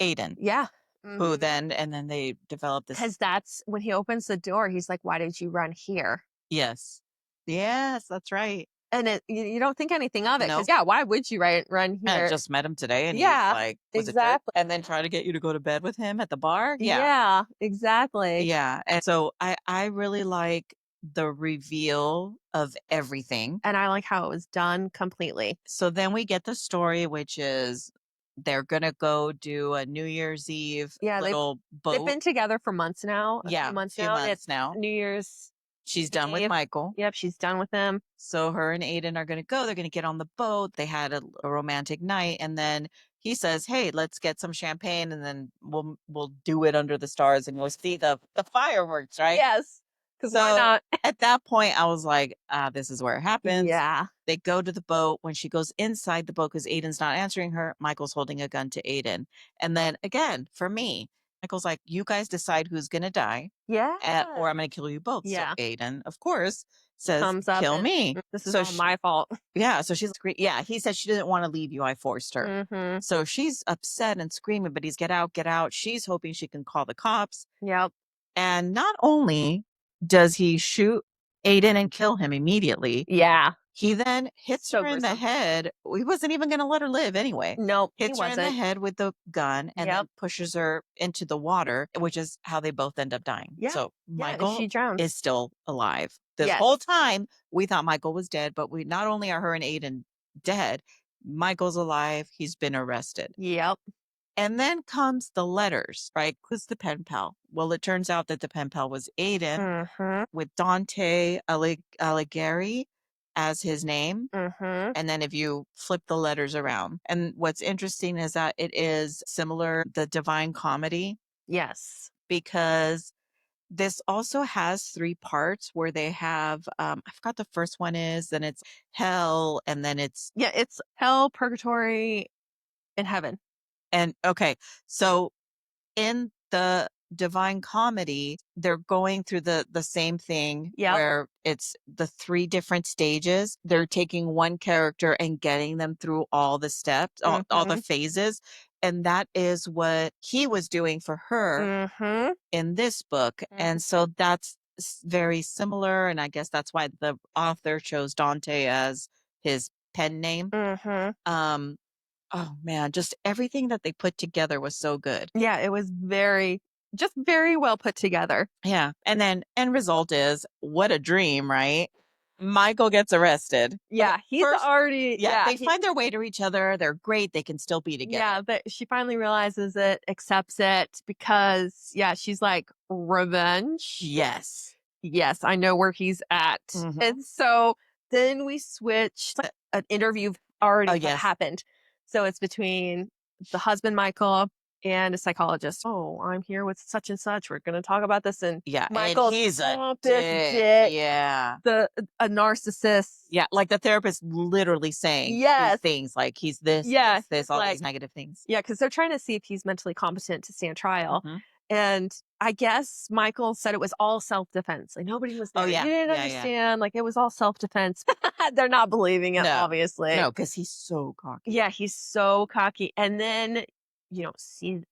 Speaker 1: Aiden,
Speaker 2: Yeah.
Speaker 1: who then, and then they developed this.
Speaker 2: Because that's when he opens the door, he's like, why did you run here?
Speaker 1: Yes. Yes, that's right.
Speaker 2: And you don't think anything of it because,
Speaker 1: No,
Speaker 2: yeah, why would you run
Speaker 1: I
Speaker 2: here?
Speaker 1: just met him today and he's
Speaker 2: Yeah,
Speaker 1: like, was a jerk.
Speaker 2: exactly.
Speaker 1: And then try to get you to go to bed with him at the bar. Yeah.
Speaker 2: Yeah, exactly.
Speaker 1: Yeah, and so I really like the reveal of everything.
Speaker 2: And I like how it was done completely.
Speaker 1: So then we get the story, which is they're gonna go do a New Year's Eve
Speaker 2: Yeah,
Speaker 1: little
Speaker 2: they've
Speaker 1: boat.
Speaker 2: been together for months now, a few
Speaker 1: Yeah,
Speaker 2: months
Speaker 1: few
Speaker 2: now, and
Speaker 1: months
Speaker 2: it's
Speaker 1: now.
Speaker 2: New Year's
Speaker 1: She's done with
Speaker 2: Eve.
Speaker 1: Michael.
Speaker 2: Yep, she's done with him.
Speaker 1: So her and Aiden are gonna go. They're gonna get on the boat. They had a romantic night, and then he says, "Hey, let's get some champagne, and then we'll do it under the stars, and you'll see the fireworks, right?"
Speaker 2: Yes, because why
Speaker 1: So
Speaker 2: not?
Speaker 1: at that point, I was like, this is where it happens.
Speaker 2: Yeah.
Speaker 1: They go to the boat. When she goes inside the boat because Aiden's not answering her, Michael's holding a gun to Aiden. And then again, for me, Michael's like, you guys decide who's going to die,
Speaker 2: Yeah.
Speaker 1: or I'm going to kill you both. So
Speaker 2: Yeah.
Speaker 1: Aiden, of course, says,
Speaker 2: Comes up
Speaker 1: kill
Speaker 2: and
Speaker 1: me.
Speaker 2: this is
Speaker 1: So
Speaker 2: all my fault.
Speaker 1: yeah, so she's yeah, he said she didn't want to leave you. I forced her.
Speaker 2: Mhm.
Speaker 1: So she's upset and screaming, but he's get out, get out. She's hoping she can call the cops.
Speaker 2: Yep.
Speaker 1: And not only does he shoot Aiden and kill him immediately,
Speaker 2: Yeah.
Speaker 1: he then hits
Speaker 2: So
Speaker 1: her in the
Speaker 2: gruesome.
Speaker 1: head. He wasn't even going to let her live anyway.
Speaker 2: Nope, he
Speaker 1: Hits her in the
Speaker 2: wasn't.
Speaker 1: head with the gun and
Speaker 2: Yep.
Speaker 1: then pushes her into the water, which is how they both end up dying.
Speaker 2: Yeah.
Speaker 1: So
Speaker 2: Yeah, and
Speaker 1: Michael
Speaker 2: she drowns.
Speaker 1: is still alive. This whole
Speaker 2: Yes.
Speaker 1: time, we thought Michael was dead, but we not only are her and Aiden dead, Michael's alive. He's been arrested.
Speaker 2: Yep.
Speaker 1: And then comes the letters, right? Who's the pen pal? Well, it turns out that the pen pal was Aiden
Speaker 2: Mhm.
Speaker 1: with Dante Alighieri. as his name.
Speaker 2: Mhm.
Speaker 1: And then if you flip the letters around. And what's interesting is that it is similar, the Divine Comedy,
Speaker 2: Yes.
Speaker 1: because this also has 3 parts where they have, I forgot the first one is, then it's hell, and then it's
Speaker 2: Yeah, it's hell, purgatory, and heaven.
Speaker 1: and okay, so in the Divine Comedy, they're going through the same thing
Speaker 2: Yep.
Speaker 1: where it's the 3 different stages. They're taking one character and getting them through all the steps, all the
Speaker 2: Mhm.
Speaker 1: phases, and that is what he was doing for her
Speaker 2: Mhm.
Speaker 1: in this book, and
Speaker 2: Mhm.
Speaker 1: so that's very similar, and I guess that's why the author chose Dante as his pen name.
Speaker 2: Mhm.
Speaker 1: Um, oh man, just everything that they put together was so good.
Speaker 2: Yeah, it was very well put together.
Speaker 1: Yeah, and then end result is what a dream, right? Michael gets arrested, but
Speaker 2: Yeah, he's
Speaker 1: first,
Speaker 2: already
Speaker 1: yeah, they find their way to each other. They're great. They can still be together.
Speaker 2: yeah, but she finally realizes it, accepts it because yeah, she's like, "Revenge?
Speaker 1: Yes.
Speaker 2: Yes, I know where he's at."
Speaker 1: Hmm.
Speaker 2: And so then we switched an interview
Speaker 1: Oh
Speaker 2: already had
Speaker 1: yes.
Speaker 2: happened. So it's between the husband, Michael, and a psychologist. "Oh, I'm here with such and such. We're gonna talk about this." And
Speaker 1: Yeah, and
Speaker 2: Michael's
Speaker 1: he's a
Speaker 2: pompous
Speaker 1: dick.
Speaker 2: dick,
Speaker 1: Yeah.
Speaker 2: the a narcissist.
Speaker 1: Yeah, like the therapist literally saying these
Speaker 2: Yes.
Speaker 1: things, like he's this,
Speaker 2: Yeah,
Speaker 1: this, this,
Speaker 2: he's
Speaker 1: all
Speaker 2: like
Speaker 1: these negative things.
Speaker 2: yeah, because 'cause they're trying to see if he's mentally competent to stand trial,
Speaker 1: Mhm.
Speaker 2: and I guess Michael said it was all self-defense, like, nobody was
Speaker 1: Oh,
Speaker 2: there,
Speaker 1: yeah.
Speaker 2: "You didn't
Speaker 1: Yeah, yeah.
Speaker 2: understand," like, it was all self-defense. They're not believing it,
Speaker 1: No.
Speaker 2: obviously.
Speaker 1: No, because he's so cocky.
Speaker 2: Yeah, he's so cocky, and then you don't see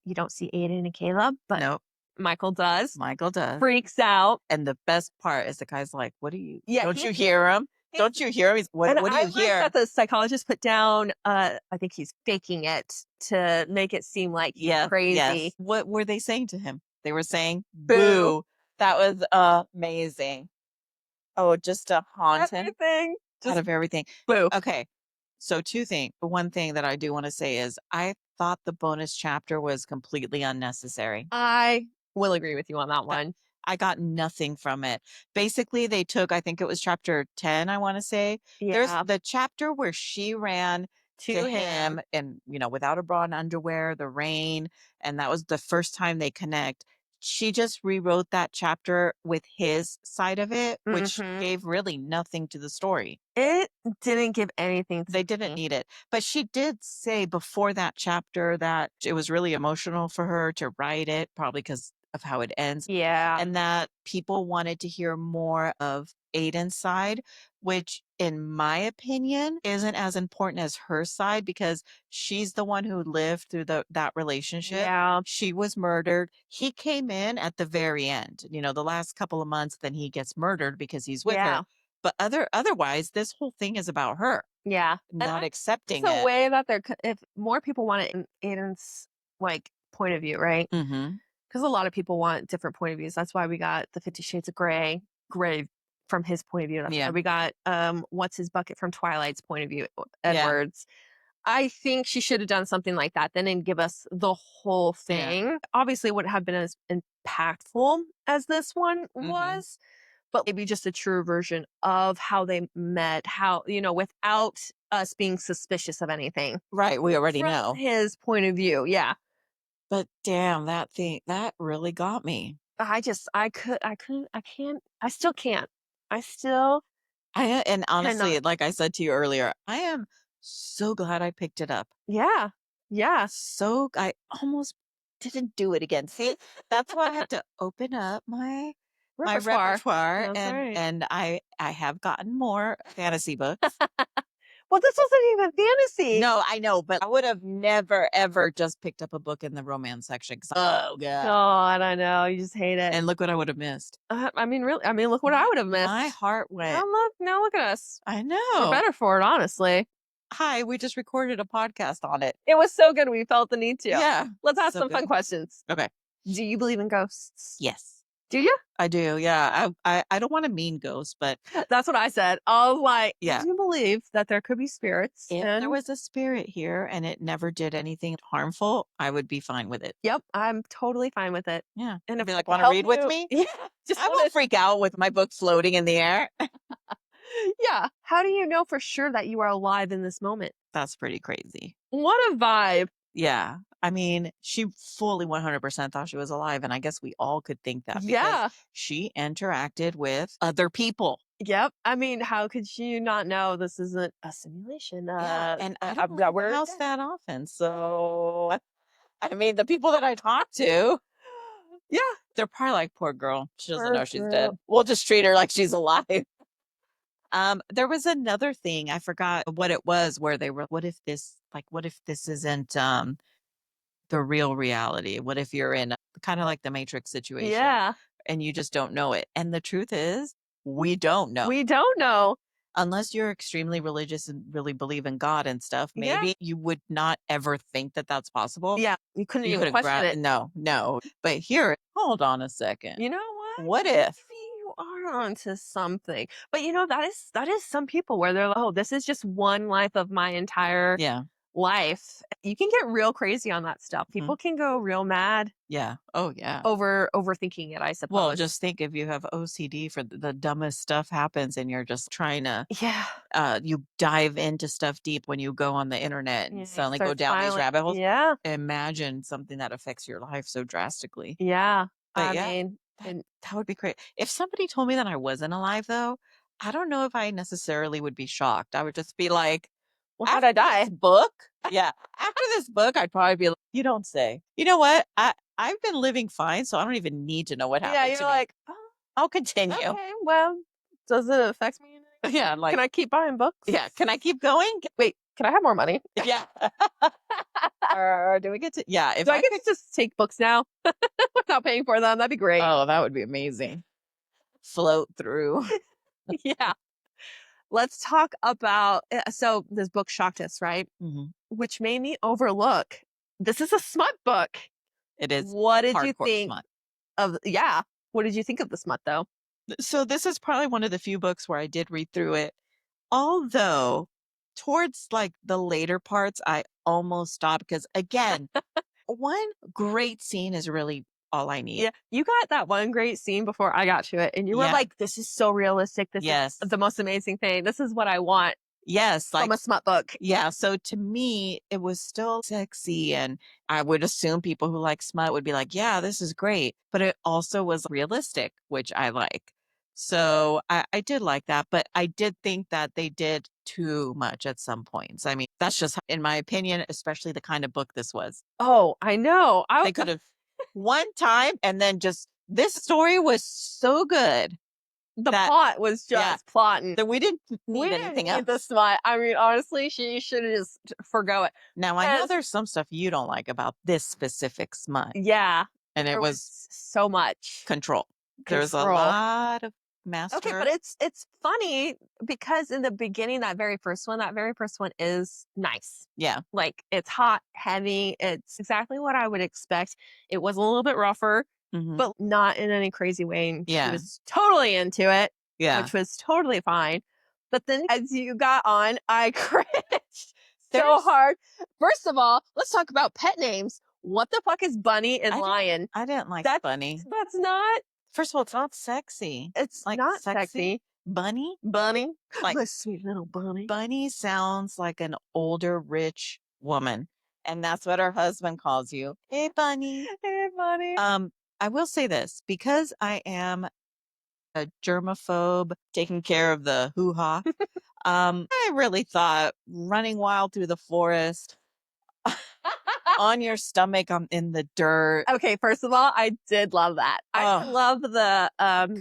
Speaker 2: Aiden and Caleb, but
Speaker 1: Nope,
Speaker 2: Michael does,
Speaker 1: Michael does.
Speaker 2: freaks out.
Speaker 1: And the best part is the guy's like, "What do you
Speaker 2: Yeah,
Speaker 1: don't you hear him?
Speaker 2: he's
Speaker 1: Don't you hear him?" He's,
Speaker 2: and
Speaker 1: what do
Speaker 2: I
Speaker 1: you
Speaker 2: like
Speaker 1: hear?"
Speaker 2: that the psychologist put down, I think he's faking it to make it seem like he's
Speaker 1: Yes, yes.
Speaker 2: crazy.
Speaker 1: What were they saying to him? They were saying,
Speaker 2: Boo.
Speaker 1: "Boo." That was amazing. Oh, just to haunt him
Speaker 2: Everything.
Speaker 1: out
Speaker 2: Just
Speaker 1: of everything.
Speaker 2: boo.
Speaker 1: Okay. So 2 things. One thing that I do wanna say is I thought the bonus chapter was completely unnecessary.
Speaker 2: I will agree with you on that
Speaker 1: Uh,
Speaker 2: one.
Speaker 1: I got nothing from it. Basically, they took, I think it was chapter 10, I wanna say. There's
Speaker 2: Yeah,
Speaker 1: the chapter where she ran to
Speaker 2: to him.
Speaker 1: him and, without a bra and underwear, the rain, and that was the first time they connect. She just rewrote that chapter with his side of it, which
Speaker 2: Mhm.
Speaker 1: gave really nothing to the story.
Speaker 2: It didn't give anything to
Speaker 1: They didn't
Speaker 2: me.
Speaker 1: need it. But she did say before that chapter that it was really emotional for her to write it, probably because of how it ends,
Speaker 2: Yeah.
Speaker 1: and that people wanted to hear more of Aiden's side, which, in my opinion, isn't as important as her side because she's the one who lived through that relationship.
Speaker 2: Yeah.
Speaker 1: She was murdered. He came in at the very end, the last couple of months, then he gets murdered because he's with her.
Speaker 2: Yeah.
Speaker 1: But otherwise, this whole thing is about her.
Speaker 2: Yeah. And
Speaker 1: Not
Speaker 2: I it's
Speaker 1: accepting
Speaker 2: a
Speaker 1: it.
Speaker 2: way that if more people want it in Aiden's, like, point of view, right?
Speaker 1: Mhm.
Speaker 2: Because a lot of people want different point of views. That's why we got the 50 Shades of Grey from his point of view. That's why
Speaker 1: Yeah.
Speaker 2: we got, what's his bucket from Twilight's point of view,
Speaker 1: Yeah.
Speaker 2: Edward's. I think she should have done something like that, then and give us the whole
Speaker 1: Yeah.
Speaker 2: thing. Obviously, it wouldn't have been as impactful as this one
Speaker 1: Mhm.
Speaker 2: was, but maybe just a true version of how they met, how, without us being suspicious of anything
Speaker 1: Right, we already
Speaker 2: from
Speaker 1: know.
Speaker 2: his point of view. Yeah.
Speaker 1: But damn, that thing that really got me.
Speaker 2: I can't, I still can't. I still
Speaker 1: And honestly,
Speaker 2: cannot.
Speaker 1: like I said to you earlier, I am so glad I picked it up.
Speaker 2: Yeah. Yeah.
Speaker 1: I almost didn't do it again. See, that's why I have to open up my
Speaker 2: Repertoire.
Speaker 1: repertoire,
Speaker 2: That's
Speaker 1: and
Speaker 2: right.
Speaker 1: I have gotten more fantasy books.
Speaker 2: Well, this wasn't even fantasy.
Speaker 1: No, I know, but I would have never ever just picked up a book in the romance section 'cause oh god.
Speaker 2: God, I know. You just hate it.
Speaker 1: And look what I would have missed.
Speaker 2: I mean, really, I mean, look what I would have
Speaker 1: My
Speaker 2: missed.
Speaker 1: heart went,
Speaker 2: Now look at us.
Speaker 1: I
Speaker 2: We're
Speaker 1: know.
Speaker 2: better for it, honestly.
Speaker 1: Hi, we just recorded a podcast on it.
Speaker 2: It was so good. We felt the need to.
Speaker 1: Yeah.
Speaker 2: Let's ask
Speaker 1: So
Speaker 2: some fun
Speaker 1: good.
Speaker 2: questions.
Speaker 1: Okay.
Speaker 2: Do you believe in ghosts?
Speaker 1: Yes.
Speaker 2: Do you?
Speaker 1: I do. Yeah. I don't want to mean ghosts, but
Speaker 2: That's what I said. I was like, I
Speaker 1: yeah.
Speaker 2: do believe that there could be spirits.
Speaker 1: If there
Speaker 2: And
Speaker 1: was a spirit here and it never did anything harmful, I would be fine with it.
Speaker 2: yep, I'm totally fine with it.
Speaker 1: Yeah.
Speaker 2: And
Speaker 1: I'd
Speaker 2: if
Speaker 1: be
Speaker 2: I
Speaker 1: like,
Speaker 2: could
Speaker 1: want to
Speaker 2: help
Speaker 1: read with
Speaker 2: you,
Speaker 1: me?
Speaker 2: yeah, just
Speaker 1: I
Speaker 2: want
Speaker 1: won't
Speaker 2: to
Speaker 1: freak out with my book floating in the air.
Speaker 2: Yeah. How do you know for sure that you are alive in this moment?
Speaker 1: That's pretty crazy.
Speaker 2: What a vibe.
Speaker 1: Yeah. I mean, she fully 100% thought she was alive, and I guess we all could think that because
Speaker 2: Yeah.
Speaker 1: she interacted with other people.
Speaker 2: Yep. I mean, how could you not know this isn't a simulation?
Speaker 1: Yeah, and I don't
Speaker 2: That
Speaker 1: leave the
Speaker 2: we're
Speaker 1: house
Speaker 2: dead.
Speaker 1: that often, so I mean, the people that I talk to,
Speaker 2: Yeah.
Speaker 1: they're probably like, "Poor girl, she doesn't
Speaker 2: Poor
Speaker 1: know she's
Speaker 2: girl.
Speaker 1: dead. We'll just treat her like she's alive." There was another thing, I forgot what it was, where they were, what if this isn't, the real reality? What if you're in kinda like the Matrix situation,
Speaker 2: Yeah.
Speaker 1: and you just don't know it? And the truth is, we don't know.
Speaker 2: We don't know.
Speaker 1: Unless you're extremely religious and really believe in God and stuff,
Speaker 2: Yeah.
Speaker 1: maybe you would not ever think that that's possible.
Speaker 2: Yeah. You couldn't
Speaker 1: You
Speaker 2: even
Speaker 1: couldn't
Speaker 2: question it.
Speaker 1: no, no. But here, hold on a second.
Speaker 2: You know what?
Speaker 1: What
Speaker 2: Maybe
Speaker 1: if?
Speaker 2: you are onto something. But that is some people where they're like, oh, this is just one life of my entire
Speaker 1: Yeah.
Speaker 2: life. You can get real crazy on that stuff.
Speaker 1: Mhm.
Speaker 2: People can go real mad
Speaker 1: Yeah. Oh, yeah.
Speaker 2: over overthinking it, I
Speaker 1: Well,
Speaker 2: suppose.
Speaker 1: just think if you have OCD for the dumbest stuff happens and you're just trying to
Speaker 2: Yeah.
Speaker 1: you dive into stuff deep when you go on the internet and
Speaker 2: Yeah. It
Speaker 1: suddenly go
Speaker 2: starts
Speaker 1: down these
Speaker 2: filing.
Speaker 1: rabbit holes.
Speaker 2: Yeah.
Speaker 1: Imagine something that affects your life so drastically.
Speaker 2: Yeah.
Speaker 1: But
Speaker 2: I
Speaker 1: yeah,
Speaker 2: mean,
Speaker 1: that
Speaker 2: and
Speaker 1: that would be great. If somebody told me that I wasn't alive though, I don't know if I necessarily would be shocked. I would just be like,
Speaker 2: well, how'd
Speaker 1: after
Speaker 2: I
Speaker 1: this
Speaker 2: die?
Speaker 1: book, yeah, after this book, I'd probably be like, you don't say. You know what? I've been living fine, so I don't even need to know what
Speaker 2: Yeah.
Speaker 1: happened
Speaker 2: You're
Speaker 1: to me.
Speaker 2: like, oh,
Speaker 1: I'll continue.
Speaker 2: okay, well, does it affect me in any way?
Speaker 1: Yeah,
Speaker 2: Can
Speaker 1: like,
Speaker 2: I keep buying books?
Speaker 1: yeah, can I keep going?
Speaker 2: Wait, can I have more money?
Speaker 1: Yeah. Or do we get to yeah, if
Speaker 2: Do I
Speaker 1: I
Speaker 2: get
Speaker 1: could
Speaker 2: to just take books now without paying for them? That'd be great.
Speaker 1: oh, that would be amazing. Float through.
Speaker 2: Yeah. Let's talk about so this book shocked us, right?
Speaker 1: Mhm.
Speaker 2: Which made me overlook. This is a smut book.
Speaker 1: It is
Speaker 2: What did you
Speaker 1: hardcore
Speaker 2: think
Speaker 1: smut.
Speaker 2: of yeah. What did you think of the smut though?
Speaker 1: So this is probably one of the few books where I did read through it. Although towards like the later parts, I almost stopped because again, one great scene is really all I need.
Speaker 2: Yeah. You got that one great scene before I got to it, and you were
Speaker 1: Yeah.
Speaker 2: like, this is so realistic. This is
Speaker 1: Yes.
Speaker 2: the most amazing thing. This is what I want
Speaker 1: Yes.
Speaker 2: from
Speaker 1: Like
Speaker 2: a smut book.
Speaker 1: yeah. So to me, it was still sexy. And I would assume people who like smut would be like, yeah, this is great. But it also was realistic, which I like. So I did like that. But I did think that they did too much at some points. I mean, that's just in my opinion, especially the kind of book this was.
Speaker 2: Oh, I know.
Speaker 1: They could have one time and then just this story was so good
Speaker 2: The
Speaker 1: that
Speaker 2: plot was
Speaker 1: yeah,
Speaker 2: just plotting.
Speaker 1: that we didn't
Speaker 2: We
Speaker 1: need
Speaker 2: didn't
Speaker 1: anything
Speaker 2: need the
Speaker 1: else.
Speaker 2: smut. I mean, honestly, she should have just forgo it.
Speaker 1: Now I know
Speaker 2: 'Cause
Speaker 1: there's some stuff you don't like about this specific smut,
Speaker 2: yeah,
Speaker 1: and it
Speaker 2: there
Speaker 1: was
Speaker 2: was so much
Speaker 1: control. There's a
Speaker 2: control.
Speaker 1: lot of
Speaker 2: Okay, but
Speaker 1: master
Speaker 2: it's funny because in the beginning, that very first one is nice.
Speaker 1: yeah.
Speaker 2: Like it's hot, heavy. It's exactly what I would expect. It was a little bit rougher,
Speaker 1: Mhm.
Speaker 2: but not in any crazy way. And she
Speaker 1: Yeah,
Speaker 2: was totally into it,
Speaker 1: yeah.
Speaker 2: which was totally fine. But then as you got on, I cringed so
Speaker 1: There's
Speaker 2: hard. First of all, let's talk about pet names. What the fuck is Bunny and Lion?
Speaker 1: I didn't like
Speaker 2: That's
Speaker 1: Bunny.
Speaker 2: that's not
Speaker 1: First of all, it's not sexy.
Speaker 2: it's
Speaker 1: Like,
Speaker 2: not
Speaker 1: sexy?
Speaker 2: sexy.
Speaker 1: Bunny?
Speaker 2: Bunny,
Speaker 1: Like,
Speaker 2: my sweet little bunny.
Speaker 1: Bunny sounds like an older, rich woman, and that's what her husband calls you. "Hey, Bunny."
Speaker 2: Hey, bunny.
Speaker 1: Um, I will say this, because I am a germaphobe, taking care of the hoo-ha, I really thought running wild through the forest, on your stomach, in the dirt.
Speaker 2: Okay, first of all, I did love that. I did
Speaker 1: Oh,
Speaker 2: love the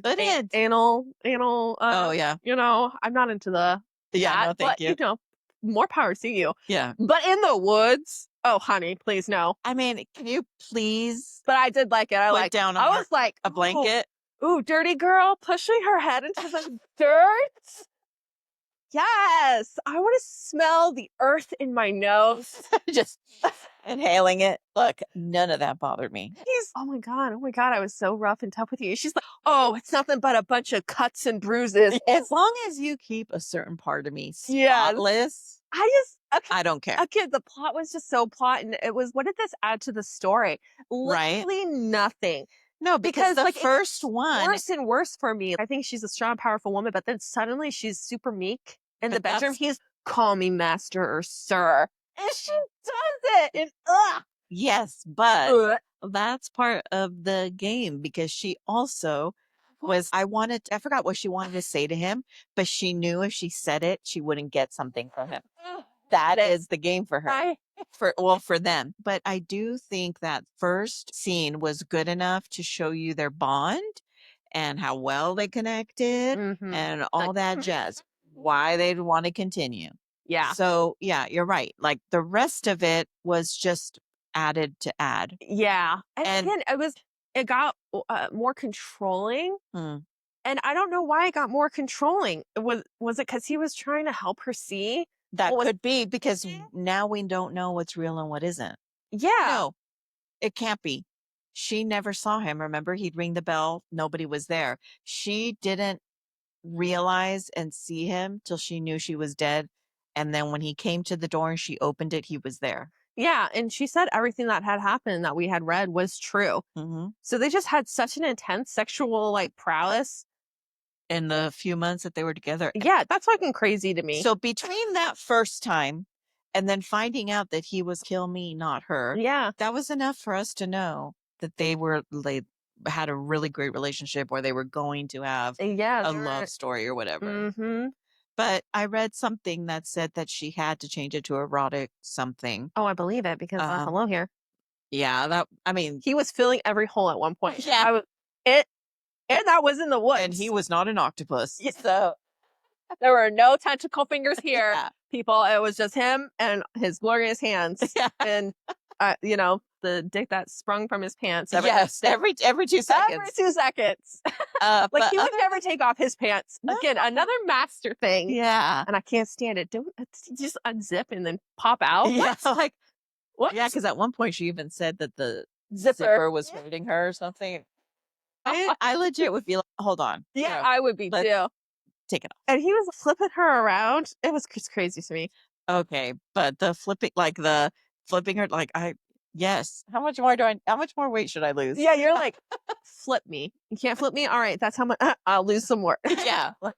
Speaker 1: couldn't.
Speaker 2: anal
Speaker 1: Oh, yeah.
Speaker 2: I'm not into the
Speaker 1: Yeah,
Speaker 2: that,
Speaker 1: no,
Speaker 2: but
Speaker 1: thank you.
Speaker 2: more power to you.
Speaker 1: Yeah.
Speaker 2: But in the woods, oh honey, please no.
Speaker 1: I mean, can you please
Speaker 2: But I did like it.
Speaker 1: put down
Speaker 2: I was like,
Speaker 1: a
Speaker 2: oh,
Speaker 1: blanket?
Speaker 2: ooh, dirty girl pushing her head into the dirt. Yes, I want to smell the earth in my nose.
Speaker 1: Just inhaling it. Look, none of that bothered me.
Speaker 2: Oh my God, I was so rough and tough with you. She's like, oh, it's nothing but a bunch of cuts and bruises.
Speaker 1: As long as you keep a certain part of me
Speaker 2: Yes.
Speaker 1: spotless,
Speaker 2: I just, okay,
Speaker 1: I don't care.
Speaker 2: okay, the plot was just so plot. And it was, what did this add to the story?
Speaker 1: Right?
Speaker 2: Literally nothing.
Speaker 1: No, because
Speaker 2: Because,
Speaker 1: the
Speaker 2: like, it gets
Speaker 1: first one,
Speaker 2: worse and worse for me. I think she's a strong, powerful woman, but then suddenly she's super meek in the
Speaker 1: but
Speaker 2: bedroom.
Speaker 1: that's
Speaker 2: He's, "Call me master or sir." And she does it, and ugh!
Speaker 1: yes, but
Speaker 2: Ugh.
Speaker 1: that's part of the game because she also was I forgot what she wanted to say to him, but she knew if she said it, she wouldn't get something from him.
Speaker 2: Ugh,
Speaker 1: That
Speaker 2: that
Speaker 1: is the game for her.
Speaker 2: I
Speaker 1: For them. But I do think that first scene was good enough to show you their bond and how well they connected
Speaker 2: mhm.
Speaker 1: and
Speaker 2: Like,
Speaker 1: all that jazz, why they'd want to continue.
Speaker 2: yeah.
Speaker 1: So, yeah, you're right. Like the rest of it was just added to add.
Speaker 2: Yeah, and
Speaker 1: And
Speaker 2: again, it got, more controlling,
Speaker 1: mm,
Speaker 2: and I don't know why it got more controlling. Was it because he was trying to help her see
Speaker 1: that
Speaker 2: what was
Speaker 1: could be because now we don't know what's real and what isn't.
Speaker 2: Yeah.
Speaker 1: No, it can't be. She never saw him. Remember, he'd ring the bell, nobody was there. She didn't realize and see him till she knew she was dead. And then when he came to the door and she opened it, he was there.
Speaker 2: Yeah, and she said everything that had happened that we had read was true.
Speaker 1: Hmm.
Speaker 2: So they just had such an intense sexual, like, prowess.
Speaker 1: In the few months that they were together.
Speaker 2: Yeah, that's fucking crazy to me.
Speaker 1: So between that first time and then finding out that he was kill me, not her,
Speaker 2: Yeah.
Speaker 1: that was enough for us to know that they had a really great relationship or they were going to have
Speaker 2: Yeah,
Speaker 1: a
Speaker 2: they
Speaker 1: love
Speaker 2: were
Speaker 1: story or whatever.
Speaker 2: mhm.
Speaker 1: But I read something that said that she had to change it to erotic something.
Speaker 2: Oh, I believe it because,
Speaker 1: Um,
Speaker 2: hello here.
Speaker 1: yeah, that I mean,
Speaker 2: He was filling every hole at one point.
Speaker 1: yeah,
Speaker 2: I was it and that was in the
Speaker 1: and he
Speaker 2: woods.
Speaker 1: was not an octopus.
Speaker 2: Yeah, so there were no tentacle fingers here,
Speaker 1: Yeah.
Speaker 2: people. It was just him and his glorious hands
Speaker 1: Yeah.
Speaker 2: and, the dick that sprung from his pants
Speaker 1: Yes, every 2
Speaker 2: every
Speaker 1: seconds.
Speaker 2: 2 seconds. Like,
Speaker 1: But
Speaker 2: he would
Speaker 1: other
Speaker 2: never take off his pants.
Speaker 1: no.
Speaker 2: Again, another master thing,
Speaker 1: Yeah.
Speaker 2: and I can't stand it. Don't just unzip and then pop out.
Speaker 1: Yeah,
Speaker 2: What?
Speaker 1: like
Speaker 2: What?
Speaker 1: yeah, because at one point she even said that the
Speaker 2: Zipper.
Speaker 1: zipper was hurting her or something. I legit would be like, "Hold on.
Speaker 2: Yeah,
Speaker 1: No,
Speaker 2: I would be
Speaker 1: let's
Speaker 2: too.
Speaker 1: take it off."
Speaker 2: And he was flipping her around. It was just crazy to me.
Speaker 1: Okay, but the flipping her, like, I yes. How much more weight should I lose?
Speaker 2: Yeah, you're like, flip me. You can't flip me? All right, that's how much I'll lose some more.
Speaker 1: Yeah, let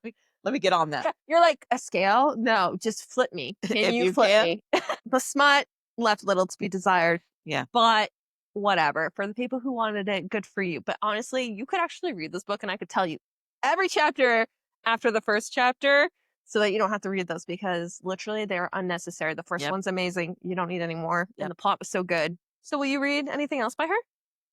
Speaker 1: me get on that.
Speaker 2: You're like, a scale? No, just flip me. Can
Speaker 1: If
Speaker 2: you
Speaker 1: you
Speaker 2: flip
Speaker 1: can.
Speaker 2: me? The smut left little to be desired,
Speaker 1: Yeah.
Speaker 2: but whatever. For the people who wanted it, good for you. But honestly, you could actually read this book and I could tell you every chapter after the first chapter so that you don't have to read those because literally they're unnecessary. The first
Speaker 1: Yep.
Speaker 2: one's amazing. You don't need any more. And
Speaker 1: Yep.
Speaker 2: the plot was so good. So will you read anything else by her?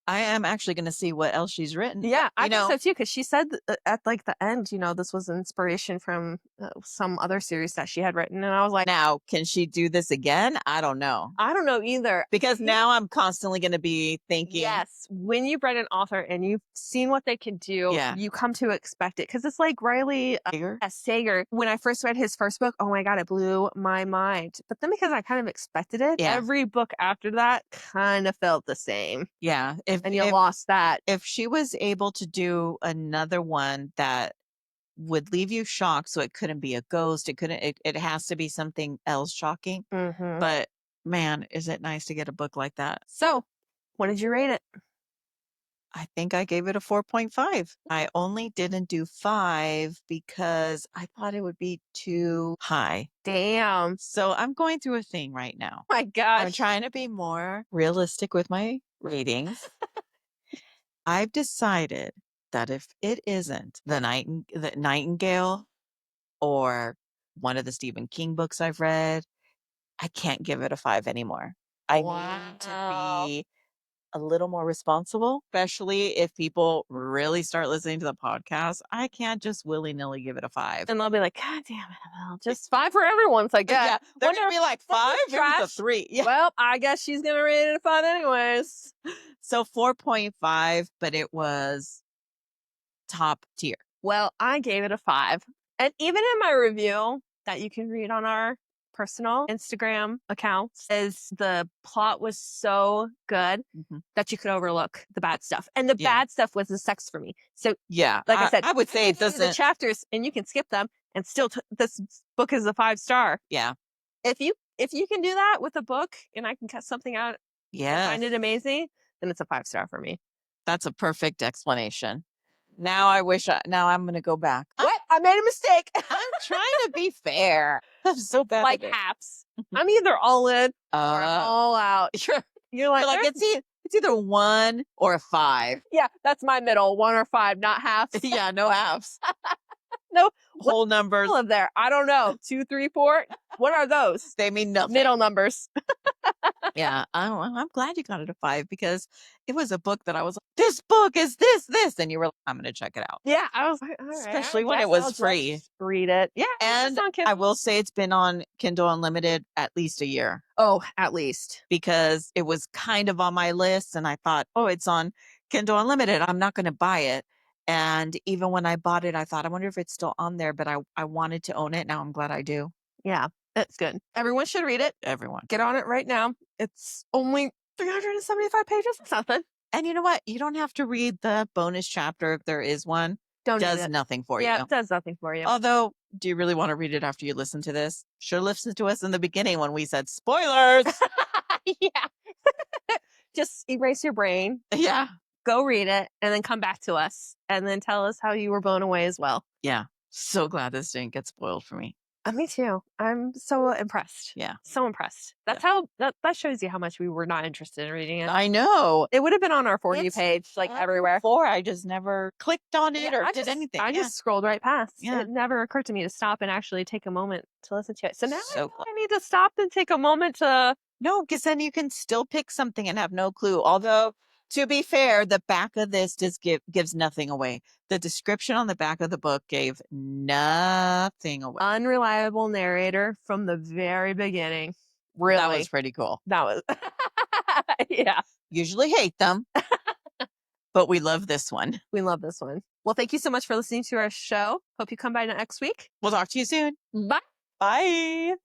Speaker 1: I am actually gonna see what else she's written.
Speaker 2: Yeah, I
Speaker 1: You
Speaker 2: think
Speaker 1: know,
Speaker 2: so too, because she said at like the end, this was inspiration from some other series that she had written. And I was like,
Speaker 1: now can she do this again? I don't know.
Speaker 2: I don't know either.
Speaker 1: Because now I'm constantly gonna be thinking,
Speaker 2: Yes, when you've read an author and you've seen what they can do,
Speaker 1: yeah,
Speaker 2: you come to expect it. Because it's like Riley
Speaker 1: bigger.
Speaker 2: S. Sager. When I first read his first book, oh my God, it blew my mind. But then because I kind of expected it,
Speaker 1: Yeah.
Speaker 2: every book after that kind of felt the same.
Speaker 1: Yeah.
Speaker 2: And you lost that.
Speaker 1: If she was able to do another one that would leave you shocked, so it couldn't be a ghost, it has to be something else shocking.
Speaker 2: Hmm.
Speaker 1: But man, is it nice to get a book like that.
Speaker 2: So, what did you rate it?
Speaker 1: I think I gave it a 4.5. I only didn't do 5 because I thought it would be too high.
Speaker 2: Damn.
Speaker 1: So I'm going through a thing right now.
Speaker 2: My
Speaker 1: I'm
Speaker 2: gosh.
Speaker 1: trying to be more realistic with my ratings. I've decided that if it isn't the Nightingale or one of the Stephen King books I've read, I can't give it a 5 anymore. I need to
Speaker 2: Wow.
Speaker 1: be a little more responsible, especially if people really start listening to the podcast. I can't just willy-nilly give it a 5.
Speaker 2: And they'll be like, God damn it, well, just 5 for every once, I guess.
Speaker 1: Yeah, they're gonna be like,
Speaker 2: Wonder
Speaker 1: 5?
Speaker 2: if
Speaker 1: It was a
Speaker 2: trash.
Speaker 1: 3. Yeah.
Speaker 2: Well, I guess she's gonna rate it a 5 anyways.
Speaker 1: So 4.5, but it was top tier.
Speaker 2: Well, I gave it a 5. And even in my review that you can read on our personal Instagram accounts, is the plot was so good
Speaker 1: Mhm.
Speaker 2: that you could overlook the bad stuff. And the
Speaker 1: Yeah.
Speaker 2: bad stuff was the sex for me. So,
Speaker 1: Yeah,
Speaker 2: like I said,
Speaker 1: I would say it
Speaker 2: give you the
Speaker 1: doesn't.
Speaker 2: chapters and you can skip them and still this book is a 5-star.
Speaker 1: Yeah.
Speaker 2: If you can do that with a book and I can cut something out and
Speaker 1: Yes.
Speaker 2: find it amazing, then it's a 5-star for me.
Speaker 1: That's a perfect explanation. Now now I'm going to go back.
Speaker 2: What? I made a mistake.
Speaker 1: I'm trying to be fair. I'm so bad
Speaker 2: Like
Speaker 1: at it.
Speaker 2: halves. I'm either all in or I'm all out.
Speaker 1: You're,
Speaker 2: You're like,
Speaker 1: you're like it's either 1 or a 5.
Speaker 2: yeah, that's my middle, 1 or 5, not halves.
Speaker 1: Yeah, no halves.
Speaker 2: No,
Speaker 1: Whole numbers.
Speaker 2: middle of there. I don't know. 2, 3, 4. What are those?
Speaker 1: They mean nothing.
Speaker 2: Middle numbers.
Speaker 1: Yeah, I'm glad you got it a 5 because it was a book that I was like, this book is this, and you were like, I'm going to check it out.
Speaker 2: Yeah, I was like, all right.
Speaker 1: Especially when it was free.
Speaker 2: Read it. Yeah,
Speaker 1: And
Speaker 2: it's on
Speaker 1: I
Speaker 2: Kindle.
Speaker 1: will say it's been on Kindle Unlimited at least a year
Speaker 2: Oh, at least.
Speaker 1: because it was kind of on my list, and I thought, oh, it's on Kindle Unlimited. I'm not going to buy it. And even when I bought it, I thought, I wonder if it's still on there, but I wanted to own it. Now I'm glad I do.
Speaker 2: Yeah, it's good. Everyone should read it.
Speaker 1: Everyone.
Speaker 2: Get on it right now. It's only 375 pages. It's nothing.
Speaker 1: And you know what? You don't have to read the bonus chapter if there is one.
Speaker 2: Don't do
Speaker 1: Does
Speaker 2: it.
Speaker 1: nothing for
Speaker 2: Yeah,
Speaker 1: you.
Speaker 2: it does nothing for you.
Speaker 1: Although, do you really want to read it after you listen to this? Sure, listen to us in the beginning when we said spoilers.
Speaker 2: Yeah. Just erase your brain,
Speaker 1: Yeah.
Speaker 2: go read it, and then come back to us and then tell us how you were blown away as well.
Speaker 1: Yeah. So glad this didn't get spoiled for me.
Speaker 2: Me too. I'm so impressed.
Speaker 1: Yeah.
Speaker 2: So impressed. That's how that shows you how much we were not interested in reading it.
Speaker 1: I know.
Speaker 2: It would have been on our For You
Speaker 1: It's
Speaker 2: page, like everywhere.
Speaker 1: Before I just never clicked on it or did anything.
Speaker 2: I just scrolled right past.
Speaker 1: Yeah.
Speaker 2: It never occurred to me to stop and actually take a moment to listen to it. So now
Speaker 1: So
Speaker 2: I need to stop and take a moment to.
Speaker 1: No, because then you can still pick something and have no clue. Although, to be fair, the back of this gives nothing away. The description on the back of the book gave nothing away.
Speaker 2: Unreliable narrator from the very beginning. Really?
Speaker 1: That was pretty cool.
Speaker 2: That was. Yeah.
Speaker 1: Usually hate them, but we love this one.
Speaker 2: We love this one. Well, thank you so much for listening to our show. Hope you come by next week.
Speaker 1: We'll talk to you soon.
Speaker 2: Bye.
Speaker 1: Bye.